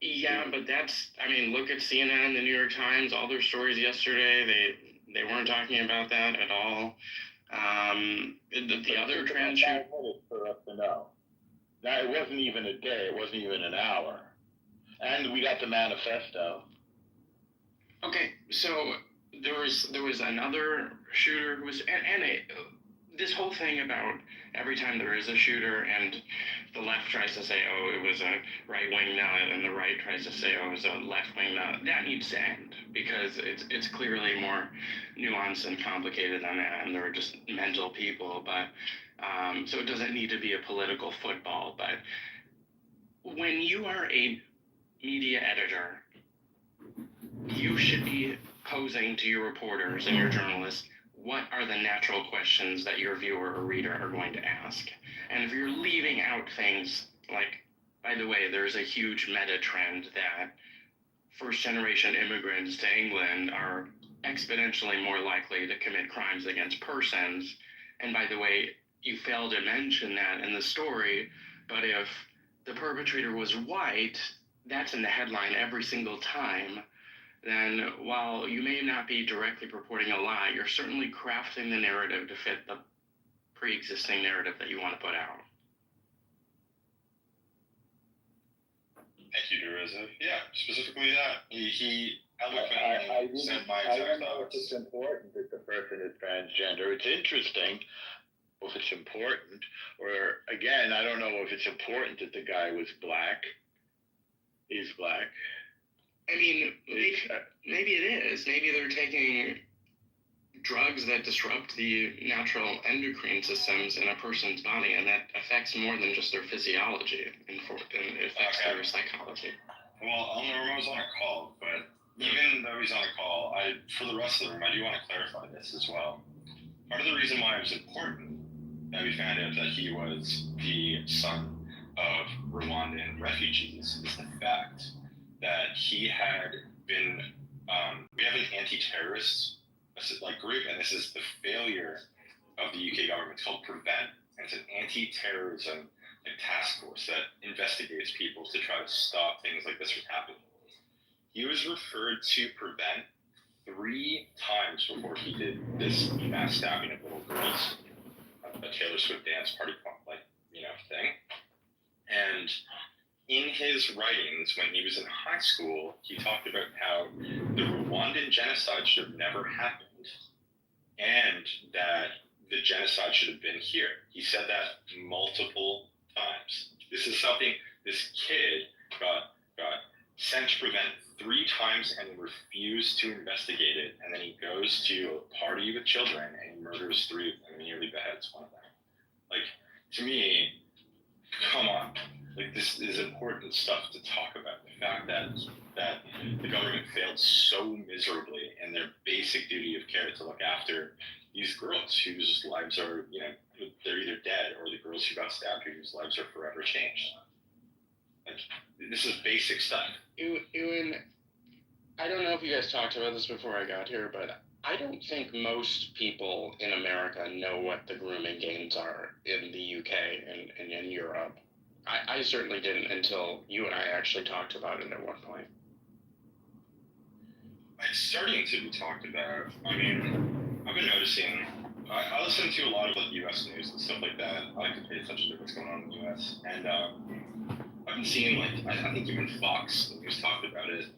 Yeah, but that's, I mean, look at CNN, the New York Times, all their stories yesterday, they weren't talking about that at all. The other trans shoot... 5 minutes for us to know. Now, it wasn't even a day, it wasn't even an hour. And we got the manifesto. Okay, so there was another shooter who was, this whole thing about every time there is a shooter and the left tries to say, oh, it was a right-wing nut, and the right tries to say, oh, it was a left-wing nut, that needs to end, because it's clearly more nuanced and complicated than that, and they're just mental people, but, so it doesn't need to be a political football, but when you are a media editor, you should be posing to your reporters and your journalists, what are the natural questions that your viewer or reader are going to ask? And if you're leaving out things like, by the way, there's a huge meta trend that first-generation immigrants to England are exponentially more likely to commit crimes against persons. And by the way, you fail to mention that in the story, but if the perpetrator was white, that's in the headline every single time. Then while you may not be directly purporting a lie, you're certainly crafting the narrative to fit the pre-existing narrative that you want to put out. Thank you, DeRosa. Yeah, specifically that. He eloquently said my exact thoughts. I don't know if it's important that the person is transgender. It's interesting if it's important, or again, I don't know if it's important that the guy was black. he's black. I mean, maybe it is. Maybe they're taking drugs that disrupt the natural endocrine systems in a person's body, and that affects more than just their physiology, and it affects their psychology. Well, I don't know who's on a call, but even though he's on a call, for the rest of the room, I do want to clarify this as well. Part of the reason why it was important that we found out that he was the son of Rwandan refugees is the fact that he had been, we have an anti-terrorist group, and this is the failure of the UK government. It's called PREVENT, and it's an anti-terrorism task force that investigates people to try to stop things like this from happening. He was referred to PREVENT 3 times before he did this mass stabbing of little girls, a Taylor Swift dance party thing. And in his writings, when he was in high school, he talked about how the Rwandan genocide should have never happened, and that the genocide should have been here. He said that multiple times. This is something this kid got sent to PREVENT 3 times and refused to investigate it, and then he goes to a party with children and he murders 3 of them and nearly beheads one of them. To me, come on. This is important stuff to talk about. The fact that the government failed so miserably in their basic duty of care to look after these girls whose lives are, they're either dead, or the girls who got stabbed whose lives are forever changed. This is basic stuff. Ewan, I don't know if you guys talked about this before I got here, but I don't think most people in America know what the grooming gangs are in the UK and in Europe. I certainly didn't until you and I actually talked about it at one point. It's starting to be talked about. I mean, I've been noticing, I listen to a lot of US news and stuff like that. I like to pay attention to what's going on in the US. And I've been seeing, I think even Fox News talked about it.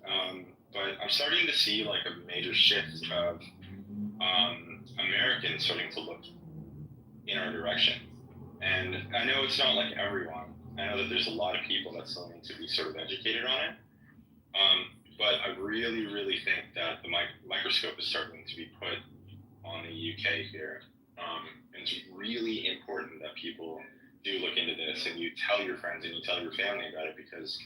But I'm starting to see a major shift of Americans starting to look in our direction. And I know it's not everyone. I know that there's a lot of people that still need to be sort of educated on it. But I really, really think that the microscope is starting to be put on the UK here. And it's really important that people do look into this, and you tell your friends and you tell your family about it, because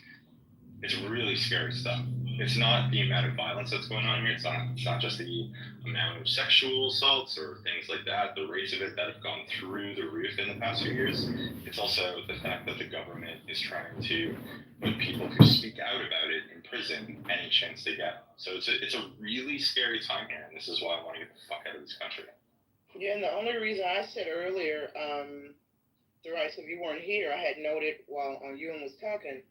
it's really scary stuff. It's not the amount of violence that's going on here. It's not just the amount of sexual assaults or things like that, the rates of it that have gone through the roof in the past few years. It's also the fact that the government is trying to put people who speak out about it in prison any chance they get. So it's a really scary time here, and this is why I want to get the fuck out of this country. Yeah, and the only reason I said earlier, Thrice, if you weren't here, I had noted while Ewan was talking,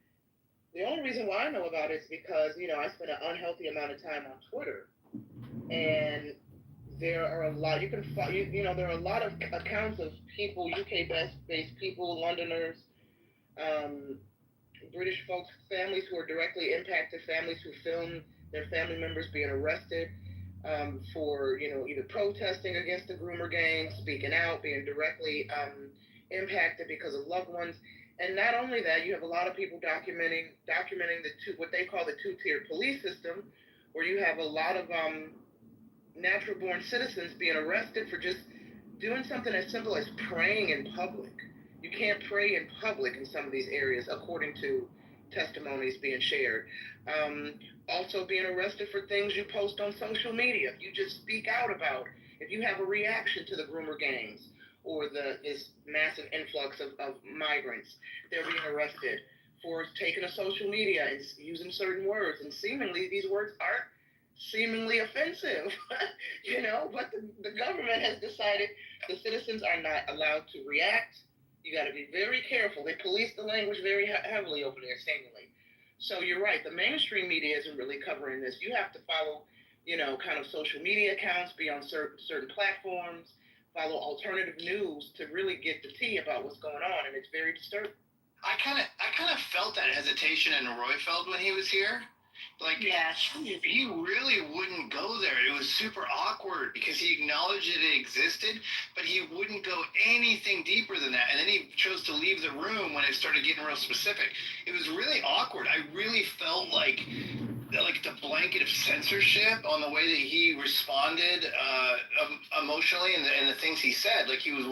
the only reason why I know about it is because, I spend an unhealthy amount of time on Twitter. And there are a lot, there are a lot of accounts of people, UK-based people, Londoners, British folks, families who are directly impacted, families who film their family members being arrested for, either protesting against the groomer gangs, speaking out, being directly impacted because of loved ones. And not only that, you have a lot of people documenting what they call the 2-tiered police system, where you have a lot of natural-born citizens being arrested for just doing something as simple as praying in public. You can't pray in public in some of these areas, according to testimonies being shared. Also being arrested for things you post on social media. If you just speak out about, if you have a reaction to the groomer gangs, or this massive influx of migrants, they're being arrested for taking to social media and using certain words. And seemingly, these words are seemingly offensive, but the government has decided the citizens are not allowed to react. You got to be very careful. They police the language very heavily over there, seemingly. So you're right. The mainstream media isn't really covering this. You have to follow, kind of social media accounts, be on certain platforms, follow alternative news to really get the tea about what's going on, and it's very disturbing. I kind of felt that hesitation in Royfeld when he was here. Like, Yes. he really wouldn't go there. It was super awkward because he acknowledged that it existed, but he wouldn't go anything deeper than that. And then he chose to leave the room when it started getting real specific. It was really awkward. I really felt like the blanket of censorship on the way that he responded emotionally and the things he said. Like, he was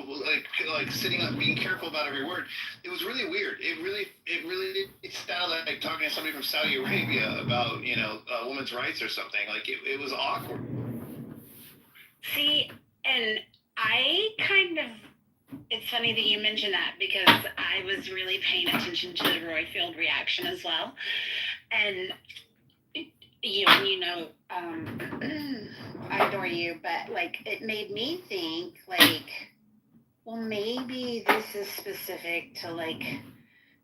like sitting up, being careful about every word. It was really weird. It sounded like talking to somebody from Saudi Arabia about, women's rights or something. Like, it was awkward. See, and I kind of, it's funny that you mentioned that because I was really paying attention to the Royfield reaction as well. And I adore you, but like, it made me think like, well, maybe this is specific to like,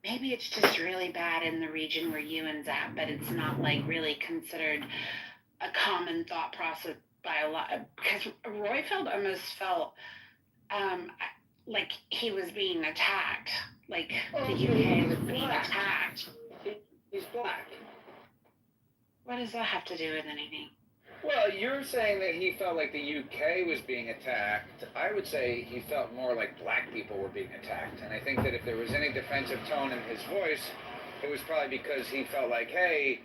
maybe it's just really bad in the region where Ewan's at, but it's not like really considered a common thought process by a lot, because Royfield almost felt like he was being attacked, like the UK was being attacked. He's black. What does that have to do with anything? Well, you're saying that he felt like the UK was being attacked. I would say he felt more like black people were being attacked. And I think that if there was any defensive tone in his voice, it was probably because he felt like, hey,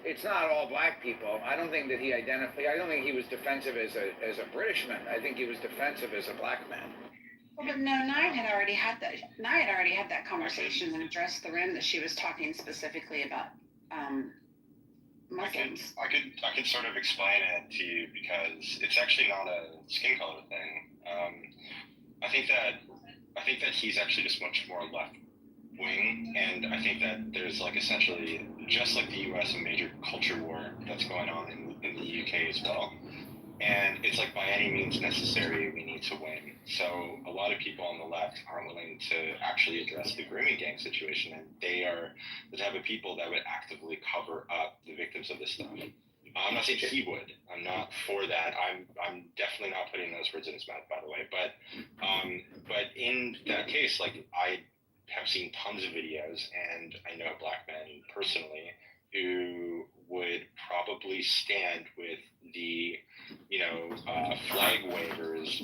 it's not all black people. I don't think that he was defensive as a Britishman. I think he was defensive as a black man. Well, but no, Nye had already had that conversation and addressed the room that she was talking specifically about Muslims. I could sort of explain it to you because it's actually not a skin color thing. I think that he's actually just much more left wing, and I think that there's like essentially just like the U.S. a major culture war that's going on in the U.K. as well. And it's like by any means necessary, we need to win. So a lot of people on the left aren't willing to actually address the grooming gang situation, and they are the type of people that would actively cover up the victims of this stuff. I'm not saying he would. I'm not for that. I'm definitely not putting those words in his mouth, by the way. But in that case, like, I have seen tons of videos, and I know black men personally who would probably stand with the flag wavers,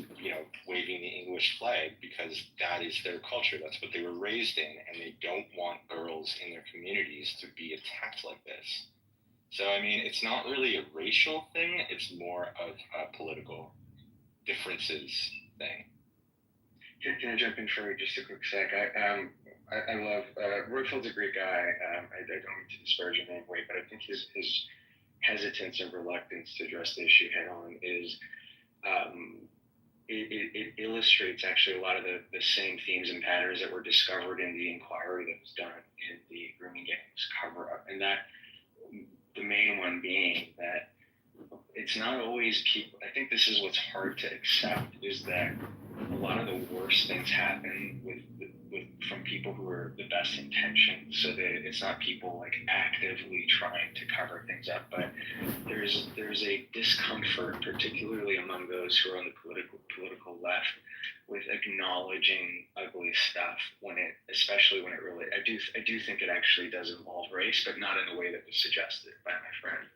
waving the English flag, because that is their culture. That's what they were raised in, and they don't want girls in their communities to be attacked like this. So, I mean, it's not really a racial thing. It's more of a political differences thing. Can I jump in for just a quick sec? I love Royfield's a great guy. I don't mean to disparage him in any way, but I think his hesitance and reluctance to address the issue head on is it illustrates actually a lot of the same themes and patterns that were discovered in the inquiry that was done in the grooming gangs cover up, and that the main one being that it's not always people. I think this is what's hard to accept, is that a lot of the worst things happen with from people who are the best intentions. So that it's not people like actively trying to cover things up, but there's a discomfort, particularly among those who are on the political left, with acknowledging ugly stuff especially when it really. I do think it actually does involve race, but not in the way that was suggested by my friend.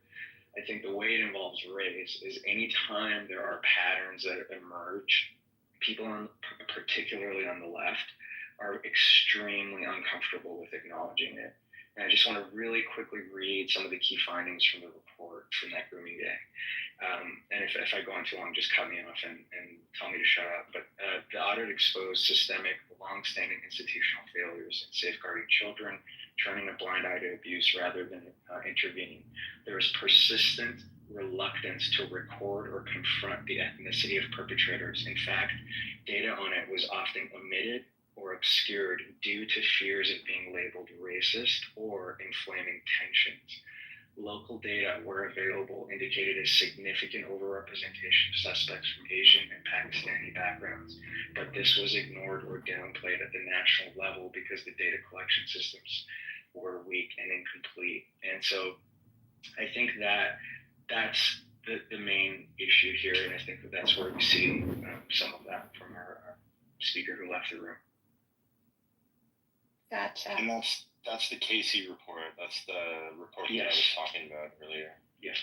I think the way it involves race is anytime there are patterns that emerge, people particularly on the left, are extremely uncomfortable with acknowledging it. And I just want to really quickly read some of the key findings from the report from that grooming gang. And if I go on too long, just cut me off and tell me to shut up. But the audit exposed systemic, long-standing institutional failures in safeguarding children, turning a blind eye to abuse rather than intervening. There is persistent reluctance to record or confront the ethnicity of perpetrators. In fact, data on it was often omitted or obscured due to fears of being labeled racist or inflaming tensions. Local data, where available, indicated a significant overrepresentation of suspects from Asian and Pakistani backgrounds, but this was ignored or downplayed at the national level because the data collection systems were weak and incomplete. And so I think that's the main issue here, and I think that's where we see some of that from our speaker who left the room. Gotcha. And That's the Casey report. That's the report that I was talking about earlier. Yeah.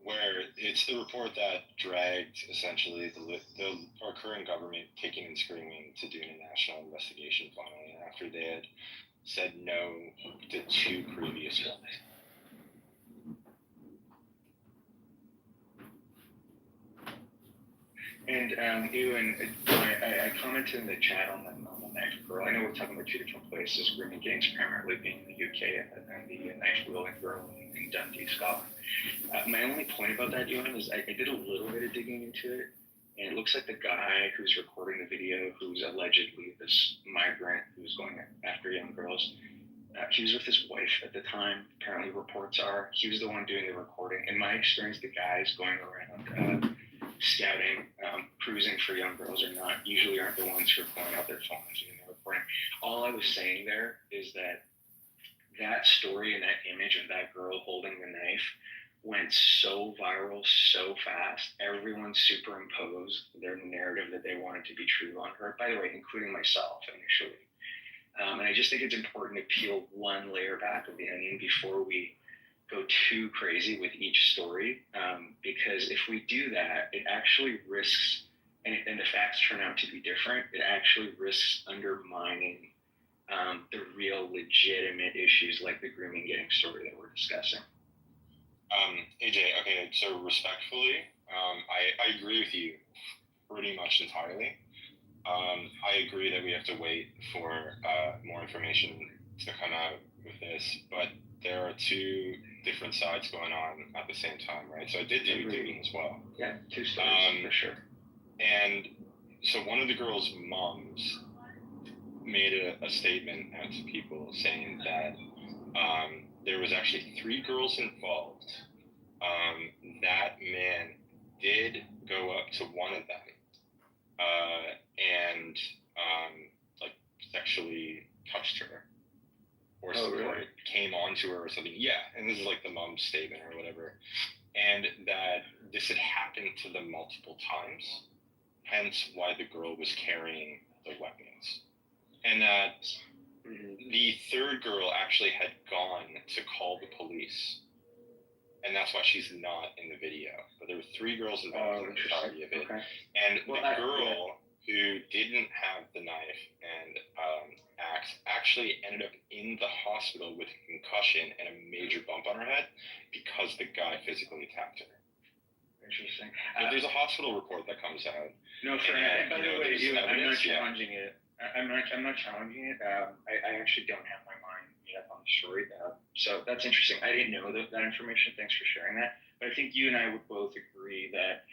Where it's the report that dragged essentially our current government kicking and screaming to do a national investigation finally after they had said no to 2 previous ones. And Ewan, I commented in the chat on the knife girl. I know we're talking about 2 different places, grooming gangs primarily being the UK and the knife wielding girl in Dundee, Scotland. My only point about that, Ewan, is I did a little bit of digging into it, and it looks like the guy who's recording the video, who's allegedly this migrant who's going after young girls, he was with his wife at the time. Apparently, reports are he was the one doing the recording. In my experience, the guys going around scouting, cruising for young girls usually aren't the ones who are pulling out their phones and recording. All I was saying there is that story and that image of that girl holding the knife went so viral so fast. Everyone superimposed their narrative that they wanted to be true on her, by the way, including myself initially. And I just think it's important to peel one layer back of the onion before we go too crazy with each story, because if we do that, it actually risks, and the facts turn out to be different, it actually risks undermining the real legitimate issues like the grooming gang story that we're discussing. AJ, okay, so respectfully, I agree with you pretty much entirely. I agree that we have to wait for more information to come out with this, but there are 2 different sides going on at the same time, right? So I did do digging as well. Yeah, 2 stories for sure. And so one of the girls' moms made a statement out to people saying that there was actually 3 girls involved. That man did go up to one of them and like sexually touched her or really? came onto her or something. Yeah, and this is like the mom's statement or whatever. And that this had happened to them multiple times, hence why the girl was carrying the weapons. And that the 3rd girl actually had gone to call the police. And that's why she's not in the video. But there were 3 girls involved in the entirety of it. Okay. And the girl who didn't have the knife and axe actually ended up in the hospital with a concussion and a major bump on her head because the guy physically attacked her. Interesting. There's a hospital report that comes out. No, fair enough. By the way, I'm not challenging it. I'm not challenging it. I actually don't have my mind made up on the story. So that's interesting. I didn't know that information. Thanks for sharing that. But I think you and I would both agree that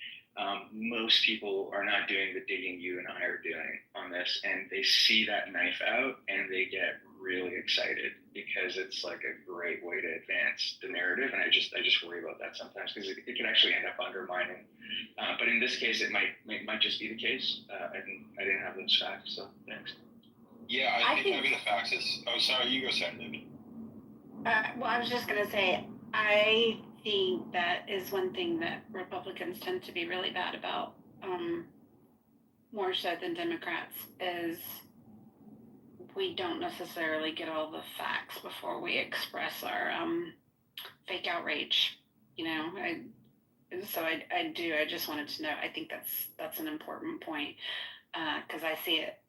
most people are not doing the digging you and I are doing on this, and they see that knife out and they get really excited because it's like a great way to advance the narrative. And I just worry about that sometimes because it can actually end up undermining. But in this case, it might just be the case. I didn't have those facts, so thanks. Yeah, I think having the facts is. Oh, sorry, you go second, David. Well, I was just gonna say, I think that is one thing that Republicans tend to be really bad about, more so than Democrats, is we don't necessarily get all the facts before we express our fake outrage. I just wanted to know. I think that's an important point because I see it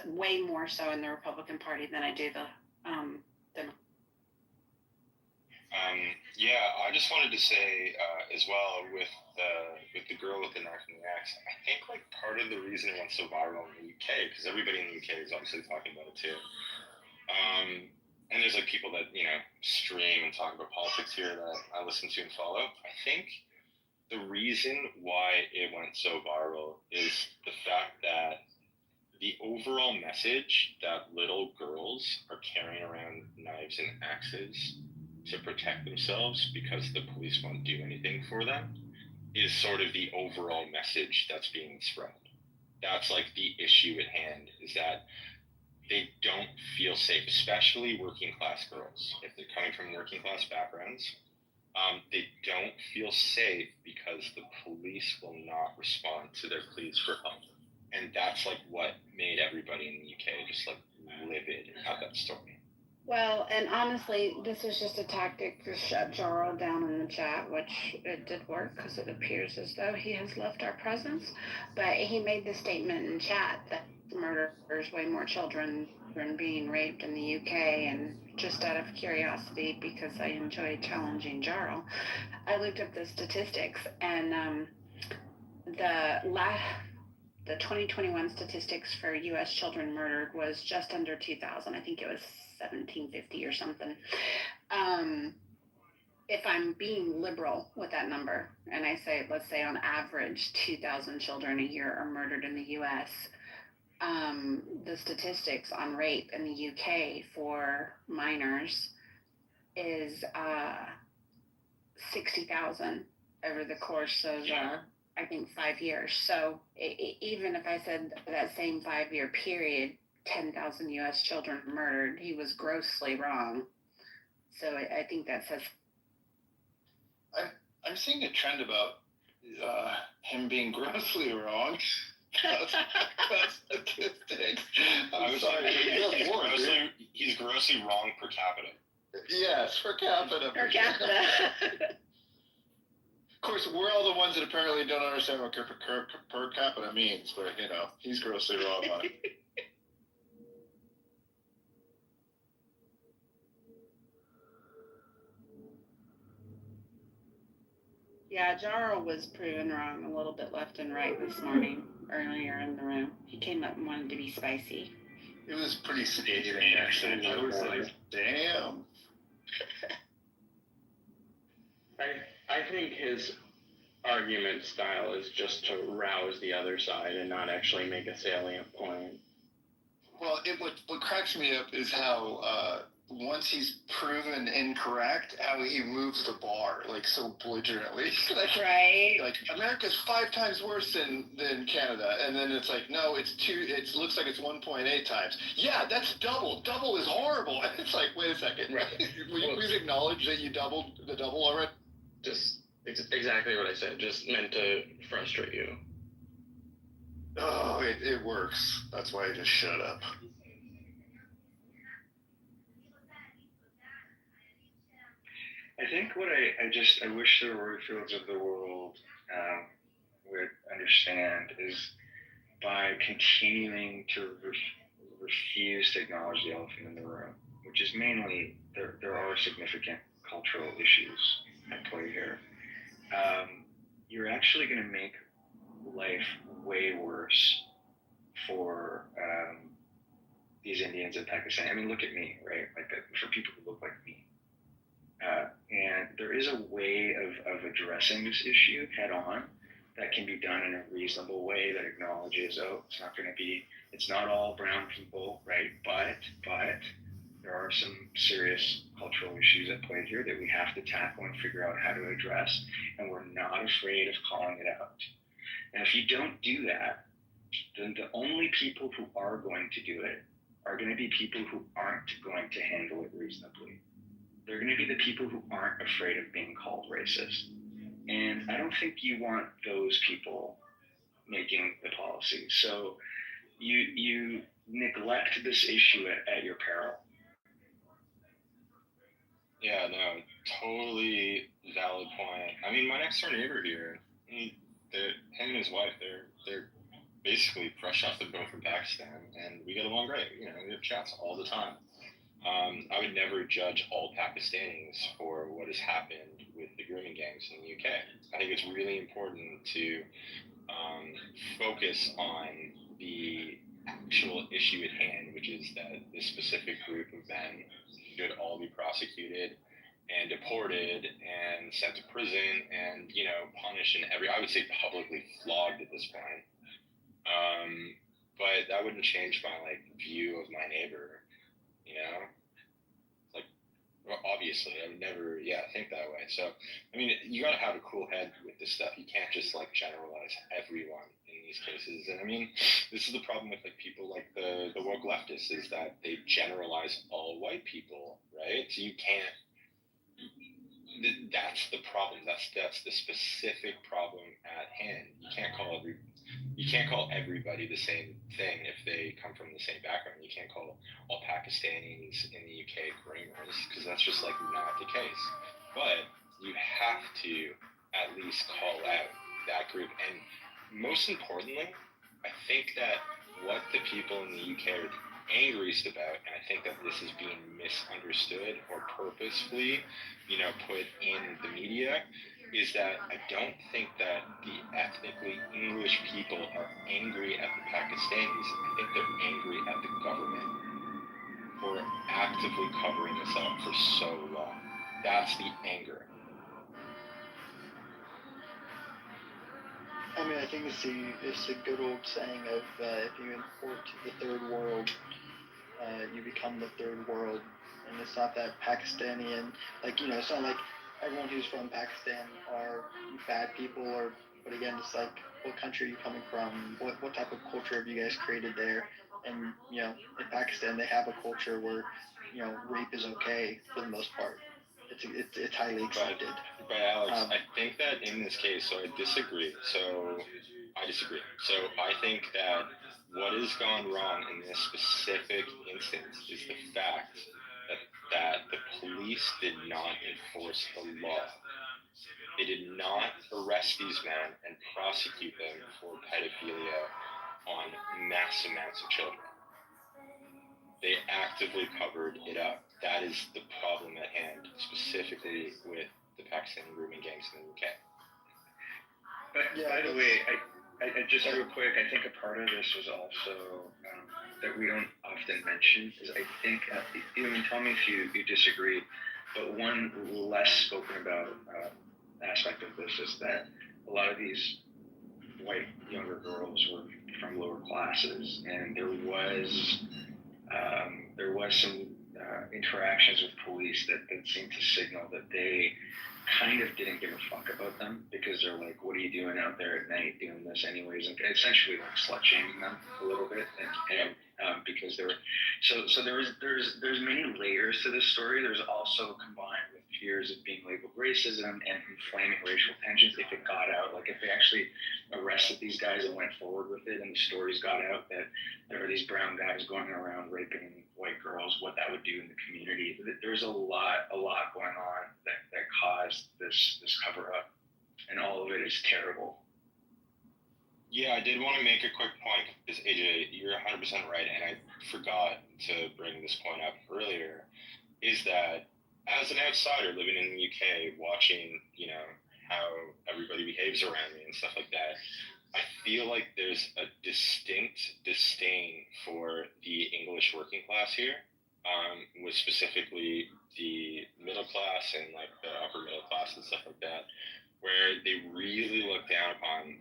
way more so in the Republican Party than I do the Democrat. Yeah, I just wanted to say as well with the girl with the knife and the axe, I think like part of the reason it went so viral in the UK, because everybody in the UK is obviously talking about it too. And there's like people that stream and talk about politics here that I listen to and follow. I think the reason why it went so viral is the fact that the overall message that little girls are carrying around knives and axes to protect themselves because the police won't do anything for them is sort of the overall message that's being spread. That's like the issue at hand, is that they don't feel safe, especially working class girls. If they're coming from working class backgrounds, they don't feel safe because the police will not respond to their pleas for help. And that's like what made everybody in the UK just like livid at that story. Well, and honestly, this was just a tactic to shut Jarl down in the chat, which it did work because it appears as though he has left our presence. But he made the statement in chat that murders way more children than being raped in the UK. And just out of curiosity, because I enjoy challenging Jarl, I looked up the statistics, and the 2021 statistics for U.S. children murdered was just under 2,000. I think it was 1,750 or something. If I'm being liberal with that number, and I say, let's say on average, 2,000 children a year are murdered in the U.S., the statistics on rape in the U.K. for minors is 60,000 over the course of I think 5 years. So even if I said that same 5-year period, 10,000 U.S. children murdered, he was grossly wrong. So I think that says. I'm seeing a trend about him being grossly wrong. That's statistics. I'm sorry. He's grossly wrong per capita. Yes, per capita. Per capita. Of course, we're all the ones that apparently don't understand what per capita means, but, he's grossly wrong on it. Yeah, Jarl was proven wrong a little bit left and right this morning, earlier in the room. He came up and wanted to be spicy. It was pretty scathing, actually. I was like, damn. I think his argument style is just to rouse the other side and not actually make a salient point. Well, what cracks me up is how once he's proven incorrect, how he moves the bar so belligerently. Right. Like America's 5 times worse than Canada, and then it's like, no, it's 2. It looks like it's 1.8 times. Yeah, that's double. Double is horrible. And it's like, wait a second. Right. Will you please acknowledge that you doubled the double already? Just exactly what I said. Just meant to frustrate you. Oh, it works. That's why I just shut up. I think what I wish the Royfields of the world would understand is by continuing to refuse to acknowledge the elephant in the room, which is mainly there are significant cultural issues at play here. You're actually going to make life way worse for these Indians in Pakistan. I mean, look at me, right? For people who look like me. And there is a way of addressing this issue head on that can be done in a reasonable way that acknowledges, it's not all brown people, right? But there are some serious cultural issues at play here that we have to tackle and figure out how to address. And we're not afraid of calling it out. And if you don't do that, then the only people who are going to do it are going to be people who aren't going to handle it reasonably. They're going to be the people who aren't afraid of being called racist. And I don't think you want those people making the policy. So you neglect this issue at your peril. Yeah, no, totally valid point. I mean, my next door neighbor here, him and his wife, they're basically fresh off the boat from Pakistan, and we get along great. We have chats all the time. I would never judge all Pakistanis for what has happened with the grooming gangs in the UK. I think it's really important to focus on the actual issue at hand, which is that this specific group of men should all be prosecuted and deported and sent to prison and, punished and I would say publicly flogged at this point. But that wouldn't change my view of my neighbor. Obviously, I would never, think that way. So, I mean, you got to have a cool head with this stuff. You can't just generalize everyone in these cases. And I mean, this is the problem with people like the woke leftists is that they generalize all white people, right? So you can't. That's the problem. That's the specific problem at hand. You can't call everybody the same thing if they come from the same background. You can't call all Pakistan Pakistanis in the UK groomers, because that's just like not the case. But you have to at least call out that group. And most importantly, I think that what the people in the UK are angriest about, and I think that this is being misunderstood or purposefully, put in the media, is that I don't think that the ethnically English people are angry at the Pakistanis. I think they're angry at the government for actively covering this up for so long. That's the anger. I mean, I think it's the good old saying of if you import to the third world, you become the third world. And it's not that Pakistani and it's not like everyone who's from Pakistan are bad people, but again, it's like, what country are you coming from? What type of culture have you guys created there? And in Pakistan, they have a culture where rape is okay for the most part. It's highly accepted. But Alex, I think that in this case, so I disagree. So I think that what has gone wrong in this specific instance is the fact that the police did not enforce the law. They did not arrest these men and prosecute them for pedophilia on mass amounts of children. They actively covered it up. That is the problem at hand, specifically with the Pakistani grooming gangs in the UK. But by the way, I just real quick, I think a part of this is also that we don't often mention is I think, tell me if you disagree, but one less spoken about aspect of this is that a lot of these white younger girls were from lower classes, and there was some interactions with police that seemed to signal that they kind of didn't give a fuck about them, because they're like, what are you doing out there at night doing this anyways, and essentially like slut shaming them a little bit, and because there were so there's many layers to this story. There's also combined with fears of being labeled racism and inflaming racial tensions if it got out, like if they actually arrested these guys and went forward with it and the stories got out that there are these brown guys going around raping white girls, what that would do in the community. There's a lot going on that caused this cover up, and all of it is terrible. Yeah, I did want to make a quick point, because AJ, you're 100% right, and I forgot to bring this point up earlier, is that as an outsider living in the UK, watching, how everybody behaves around me and stuff like that, I feel like there's a distinct disdain for the English working class here, with specifically the middle class and like the upper middle class and stuff like that, where they really look down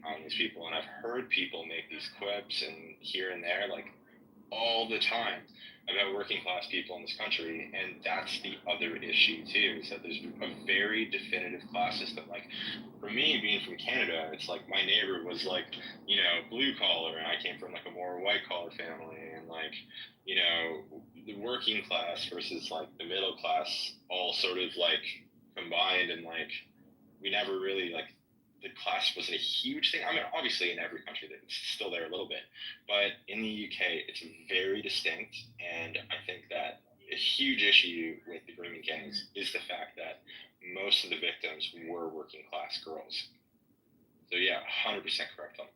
on these people. And I've heard people make these quips and here and there, like all the time, about working class people in this country. And that's the other issue too, is that there's a very definitive class system. Like for me, being from Canada, it's like my neighbor was like, blue collar, and I came from like a more white collar family, and like, the working class versus like the middle class all sort of like combined, and like we never really, like, the class wasn't a huge thing. I mean, obviously in every country it's still there a little bit, but in the UK it's very distinct, and I think that a huge issue with the grooming gangs is the fact that most of the victims were working class girls. So yeah, 100% correct on.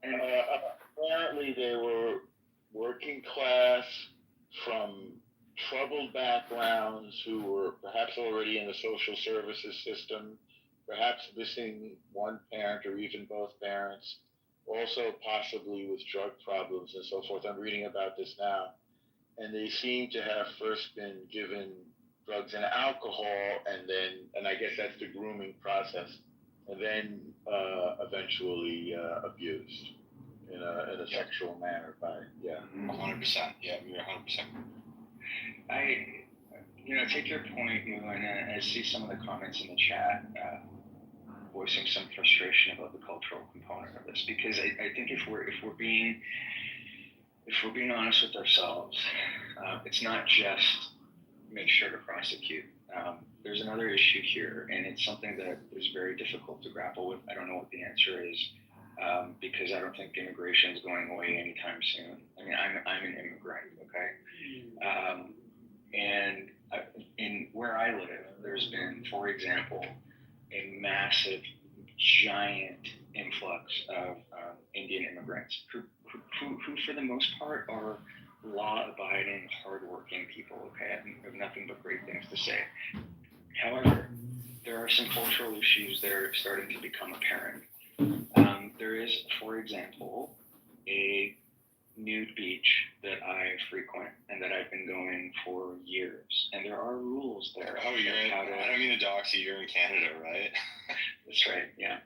And apparently they were working class from troubled backgrounds who were perhaps already in the social services system, perhaps missing one parent or even both parents, also possibly with drug problems and so forth. I'm reading about this now. And they seem to have first been given drugs and alcohol, and I guess that's the grooming process, and then eventually abused in a sexual manner by, 100%. Yeah, you're 100%. I take your point, and I see some of the comments in the chat voicing some frustration about the cultural component of this, because I think if we're being honest with ourselves, it's not just make sure to prosecute. There's another issue here, and it's something that is very difficult to grapple with. I don't know what the answer is. because I don't think immigration is going away anytime soon. I mean, I'm an immigrant, okay? And in where I live, there's been, for example, a massive, giant influx of Indian immigrants who, for the most part, are law-abiding, hardworking people, okay? I have nothing but great things to say. However, there are some cultural issues that are starting to become apparent. There is, for example, a nude beach that I frequent and that I've been going for years, and there are rules there. Oh, I don't mean to dox you. You're in Canada, right? That's right. Yeah.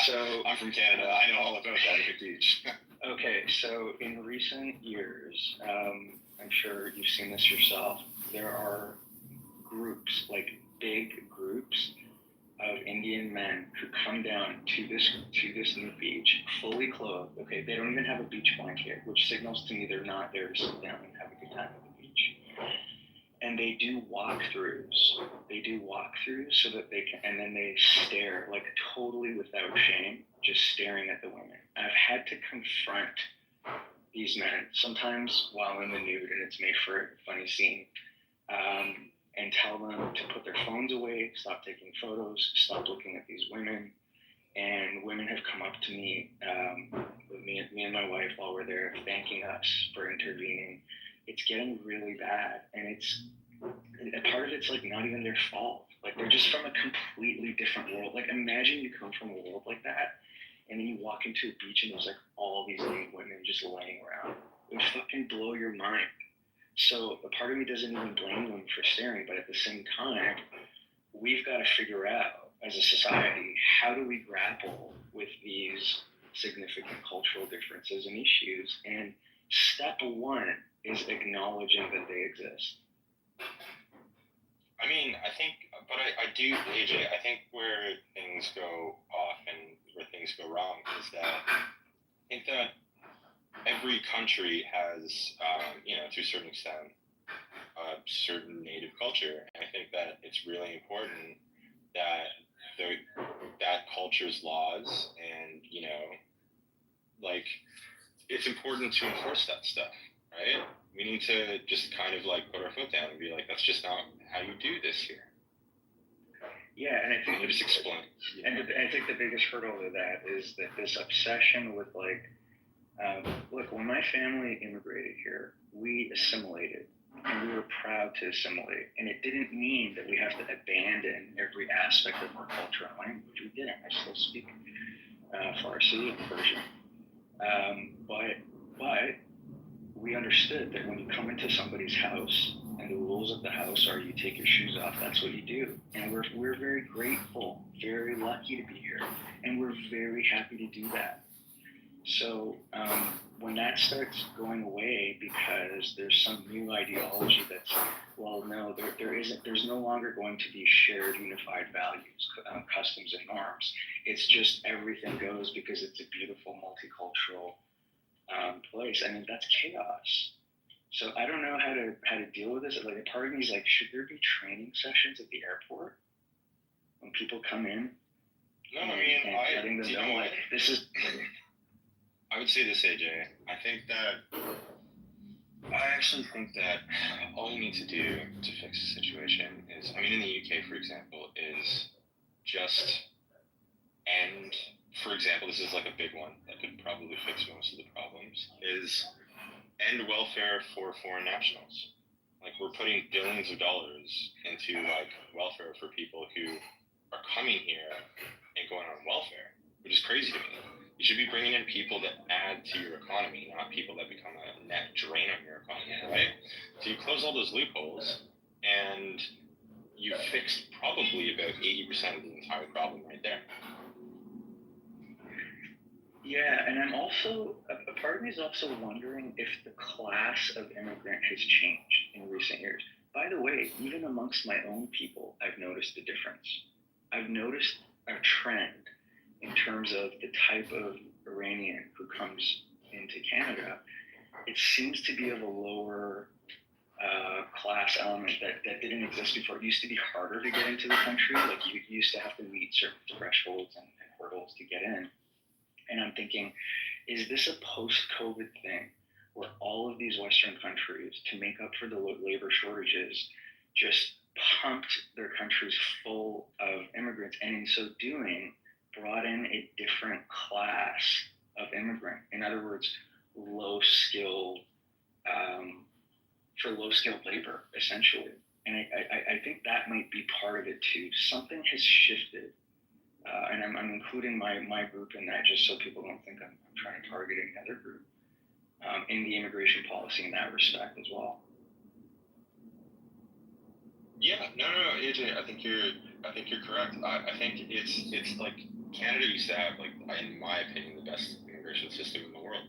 So I'm from Canada. I know all about that nude beach. Okay, so in recent years, I'm sure you've seen this yourself. There are groups, like big groups, of Indian men who come down to this new beach, fully clothed. Okay, they don't even have a beach blanket, which signals to me they're not there to sit down and have a good time at the beach. And they do walkthroughs. So that they can, and then they stare, like totally without shame, just staring at the women. I've had to confront these men, sometimes while in the nude, and it's made for a funny scene. And tell them to put their phones away, stop taking photos, stop looking at these women. And women have come up to me, with me and my wife while we're there, thanking us for intervening. It's getting really bad, and part of it's like not even their fault. Like they're just from a completely different world. Like imagine you come from a world like that, and then you walk into a beach and there's like all these naked women just laying around. It would fucking blow your mind. So a part of me doesn't even blame them for staring, but at the same time, we've got to figure out as a society, how do we grapple with these significant cultural differences and issues? And step one is acknowledging that they exist. I mean, I do, AJ, I think where things go off and where things go wrong is that I think that every country has, to a certain extent, a certain native culture. And I think that it's really important that that culture's laws and, it's important to enforce that stuff, right? We need to just kind of put our foot down and be like, that's just not how you do this here. Yeah, and I think just explain. And I think the biggest hurdle to that is that this obsession with look, when my family immigrated here, we assimilated, and we were proud to assimilate. And it didn't mean that we have to abandon every aspect of our culture and language. We didn't. I still speak Farsi and Persian. But we understood that when you come into somebody's house and the rules of the house are you take your shoes off, that's what you do. And we're very grateful, very lucky to be here, and we're very happy to do that. So when that starts going away because there's some new ideology that's, well, no, there's no longer going to be shared unified values, customs and norms. It's just everything goes because it's a beautiful multicultural place. I mean, that's chaos. So I don't know how to deal with this. Like a part of me is like, should there be training sessions at the airport when people come in? No, I mean, letting them know like this is. I would say this, AJ. I actually think that all you need to do to fix the situation is, in the UK, for example, is just end. For example, this is like a big one that could probably fix most of the problems. Is end welfare for foreign nationals. Like we're putting billions of dollars into welfare for people who are coming here and going on welfare, which is crazy to me. You should be bringing in people that add to your economy, not people that become a net drain on your economy, right? So you close all those loopholes, and you fixed probably about 80% of the entire problem right there. Yeah, and I'm also, a part of me is also wondering if the class of immigrant has changed in recent years. By the way, even amongst my own people, I've noticed a difference. I've noticed a trend in terms of the type of Iranian who comes into Canada. It seems to be of a lower class element that didn't exist before. It used to be harder to get into the country. Like you used to have to meet certain thresholds and hurdles to get in. And I'm thinking, is this a post-COVID thing where all of these Western countries, to make up for the labor shortages, just pumped their countries full of immigrants, and in so doing, brought in a different class of immigrant? In other words, low-skilled, for low-skilled labor, essentially. And I think that might be part of it too. Something has shifted. And I'm including my group in that just so people don't think I'm trying to target any other group in the immigration policy in that respect as well. Yeah, no, AJ, I think you're correct. I think it's like Canada used to have, like, in my opinion, the best immigration system in the world,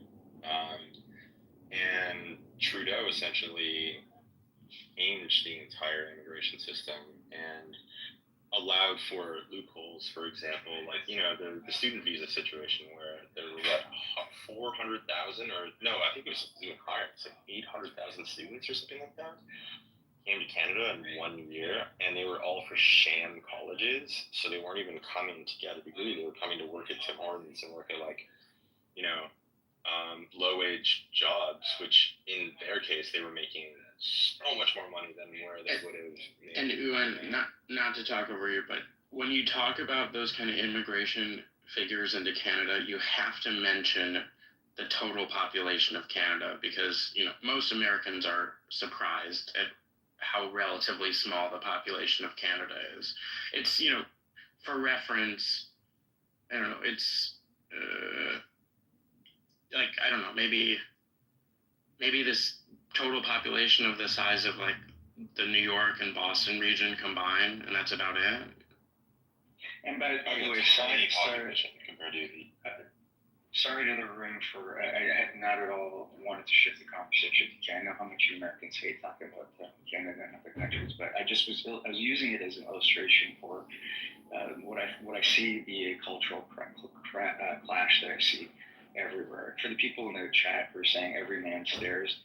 and Trudeau essentially changed the entire immigration system and allowed for loopholes. For example, like, you know, the student visa situation where there were 400,000, or no, I think it was even higher. It's like 800,000 students or something like that came to Canada in 1 year, and they were all for sham colleges, so they weren't even coming to get a degree. They were coming to work at Tim Hortons and work at, like, you know, low-wage jobs, which in their case they were making so much more money than where they would have made. And Ewan, not to talk over you, but when you talk about those kind of immigration figures into Canada, you have to mention the total population of Canada, because, you know, most Americans are surprised at how relatively small the population of Canada is. It's, you know, for reference, I don't know, it's like, I don't know, maybe this total population of the size of, like, the New York and Boston region combined, and that's about it. And by the way, sorry to the room for, I had not at all wanted to shift the conversation. I know how much you Americans hate talking about Canada and other countries, but I was using it as an illustration for what I see be a cultural clash that I see everywhere. For the people in the chat who are saying every man stares,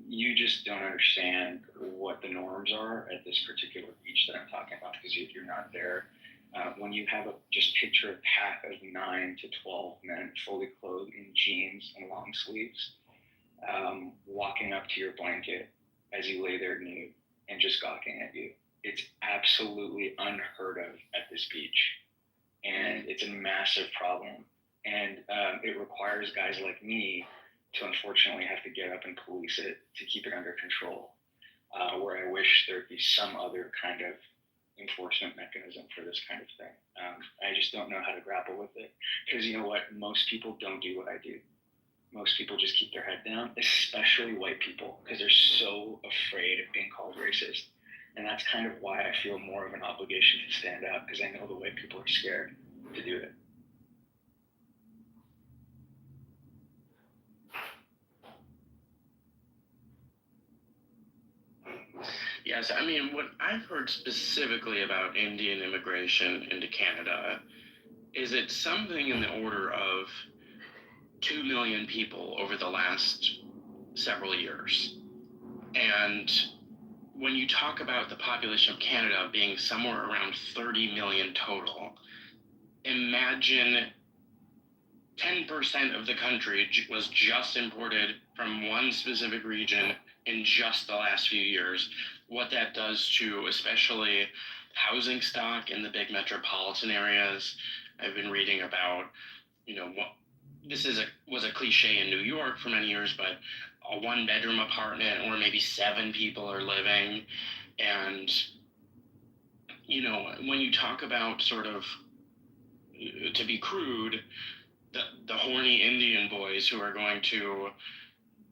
you just don't understand what the norms are at this particular beach that I'm talking about, because you're not there. When you have just picture a pack of 9 to 12 men fully clothed in jeans and long sleeves, walking up to your blanket as you lay there nude and just gawking at you. It's absolutely unheard of at this beach. And it's a massive problem. And it requires guys like me to unfortunately have to get up and police it to keep it under control, where I wish there'd be some other kind of enforcement mechanism for this kind of thing. I just don't know how to grapple with it, because you know what? Most people don't do what I do. Most people just keep their head down, especially white people, because they're so afraid of being called racist. And that's kind of why I feel more of an obligation to stand up, because I know the white people are scared to do it. Yes, I mean, what I've heard specifically about Indian immigration into Canada is it's something in the order of 2 million people over the last several years. And when you talk about the population of Canada being somewhere around 30 million total, imagine 10% of the country was just imported from one specific region in just the last few years. What that does to especially housing stock in the big metropolitan areas. I've been reading about, you know, what this was a cliche in New York for many years, but a 1-bedroom apartment where maybe 7 people are living. And, you know, when you talk about sort of, to be crude, the horny Indian boys who are going to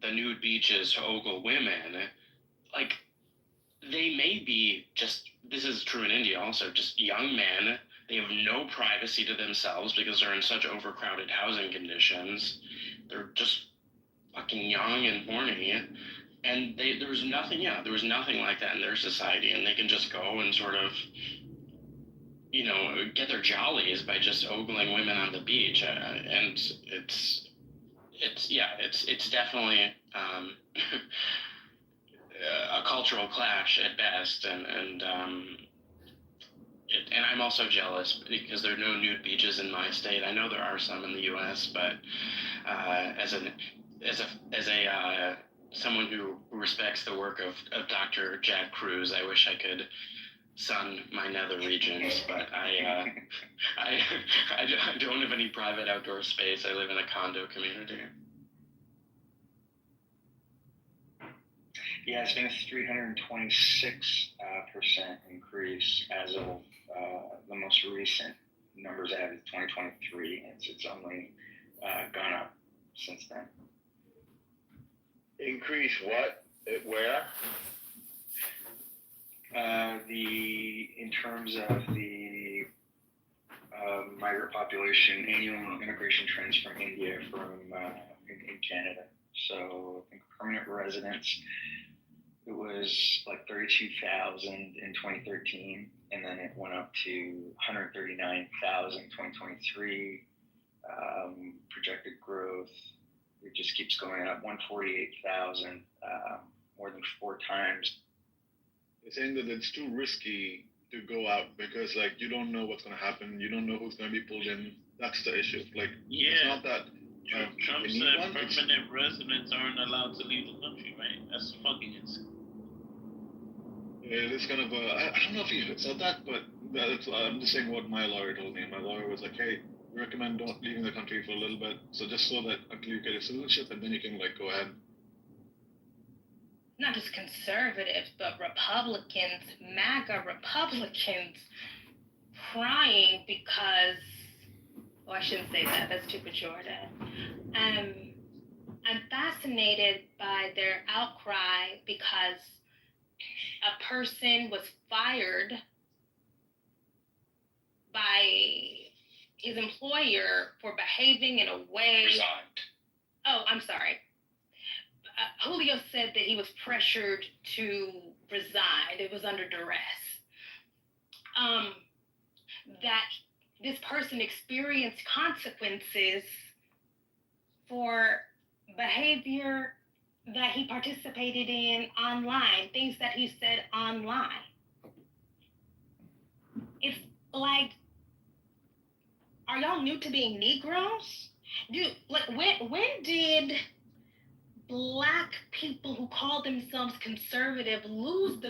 the nude beaches to ogle women, like, they may be just, this is true in India also, just young men. They have no privacy to themselves because they're in such overcrowded housing conditions. They're just fucking young and horny. And there was nothing like that in their society. And they can just go and sort of, you know, get their jollies by just ogling women on the beach. And it's definitely a cultural clash at best, and and I'm also jealous because there are no nude beaches in my state. I know there are some in the U.S., but as a someone who respects the work of Dr. Jack Cruz, I wish I could sun my nether regions, but I don't have any private outdoor space. I live in a condo community. Yeah, it's been a 326% increase as of the most recent numbers I have is 2023, and it's only gone up since then. Increase what? Where? In terms of the migrant population, annual immigration trends from India, in Canada. So I think permanent residents, it was like 32,000 in 2013, and then it went up to 139,000 in 2023. Projected growth, it just keeps going up, 148,000, more than 4 times. They're saying that it's too risky to go out because, like, you don't know what's going to happen. You don't know who's going to be pulled in. That's the issue. Like, it's not that. Trump said permanent residents aren't allowed to leave the country, right? That's fucking insane. It's kind of I don't know if he said that, but I'm just saying what my lawyer told me. My lawyer was like, hey, we recommend don't leaving the country for a little bit, so just so that until you get a citizenship, and then you can, like, go ahead. Not just conservatives, but Republicans, MAGA Republicans, crying because, well, I shouldn't say that, that's too pejorative. I'm fascinated by their outcry because a person was fired by his employer for behaving in a way. Resigned. Oh, I'm sorry. Julio said that he was pressured to resign. It was under duress. That this person experienced consequences for behavior that he participated in online, things that he said online. It's like, are y'all new to being Negroes? Dude, like, when did Black people who call themselves conservative lose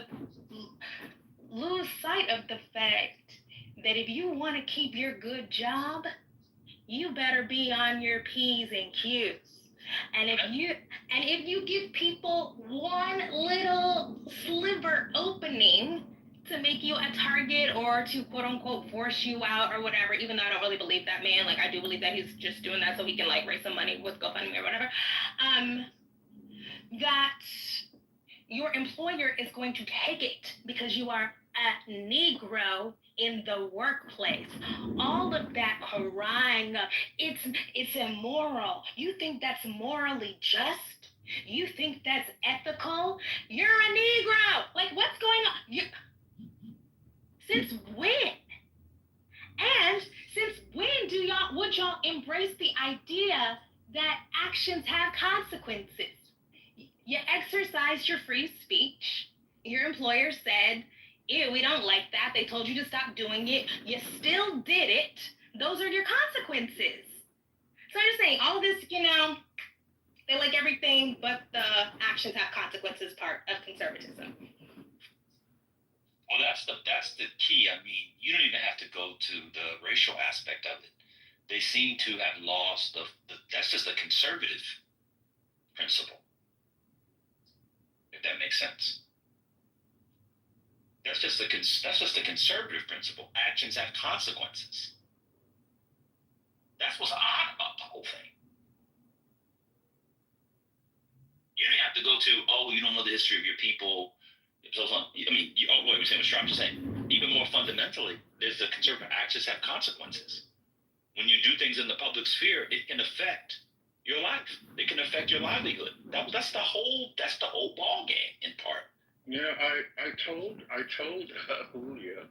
sight of the fact that if you want to keep your good job, you better be on your P's and Q's. And if you give people one little sliver opening to make you a target or to quote unquote force you out or whatever, even though I don't really believe that man, like I do believe that he's just doing that so he can like raise some money with GoFundMe or whatever, that your employer is going to take it because you are a Negro in the workplace. All of that crying, it's immoral. You think that's morally just? You think that's ethical? You're a Negro. Like, what's going on? Since when? And since when would y'all embrace the idea that actions have consequences? You exercised your free speech. Your employer said, ew, we don't like that. They told you to stop doing it. You still did it. Those are your consequences. So I'm just saying, all this, they like everything but the actions have consequences part of conservatism. Well, that's the key. I mean, you don't even have to go to the racial aspect of it. They seem to have lost that's just a conservative principle, if that makes sense. That's just a conservative principle. Actions have consequences. That's what's odd about the whole thing. You don't have to go to, you don't know the history of your people. I'm just saying, even more fundamentally, there's the conservative actions have consequences. When you do things in the public sphere, it can affect your life. It can affect your livelihood. That's the whole ball game in part. Yeah, I told Julio,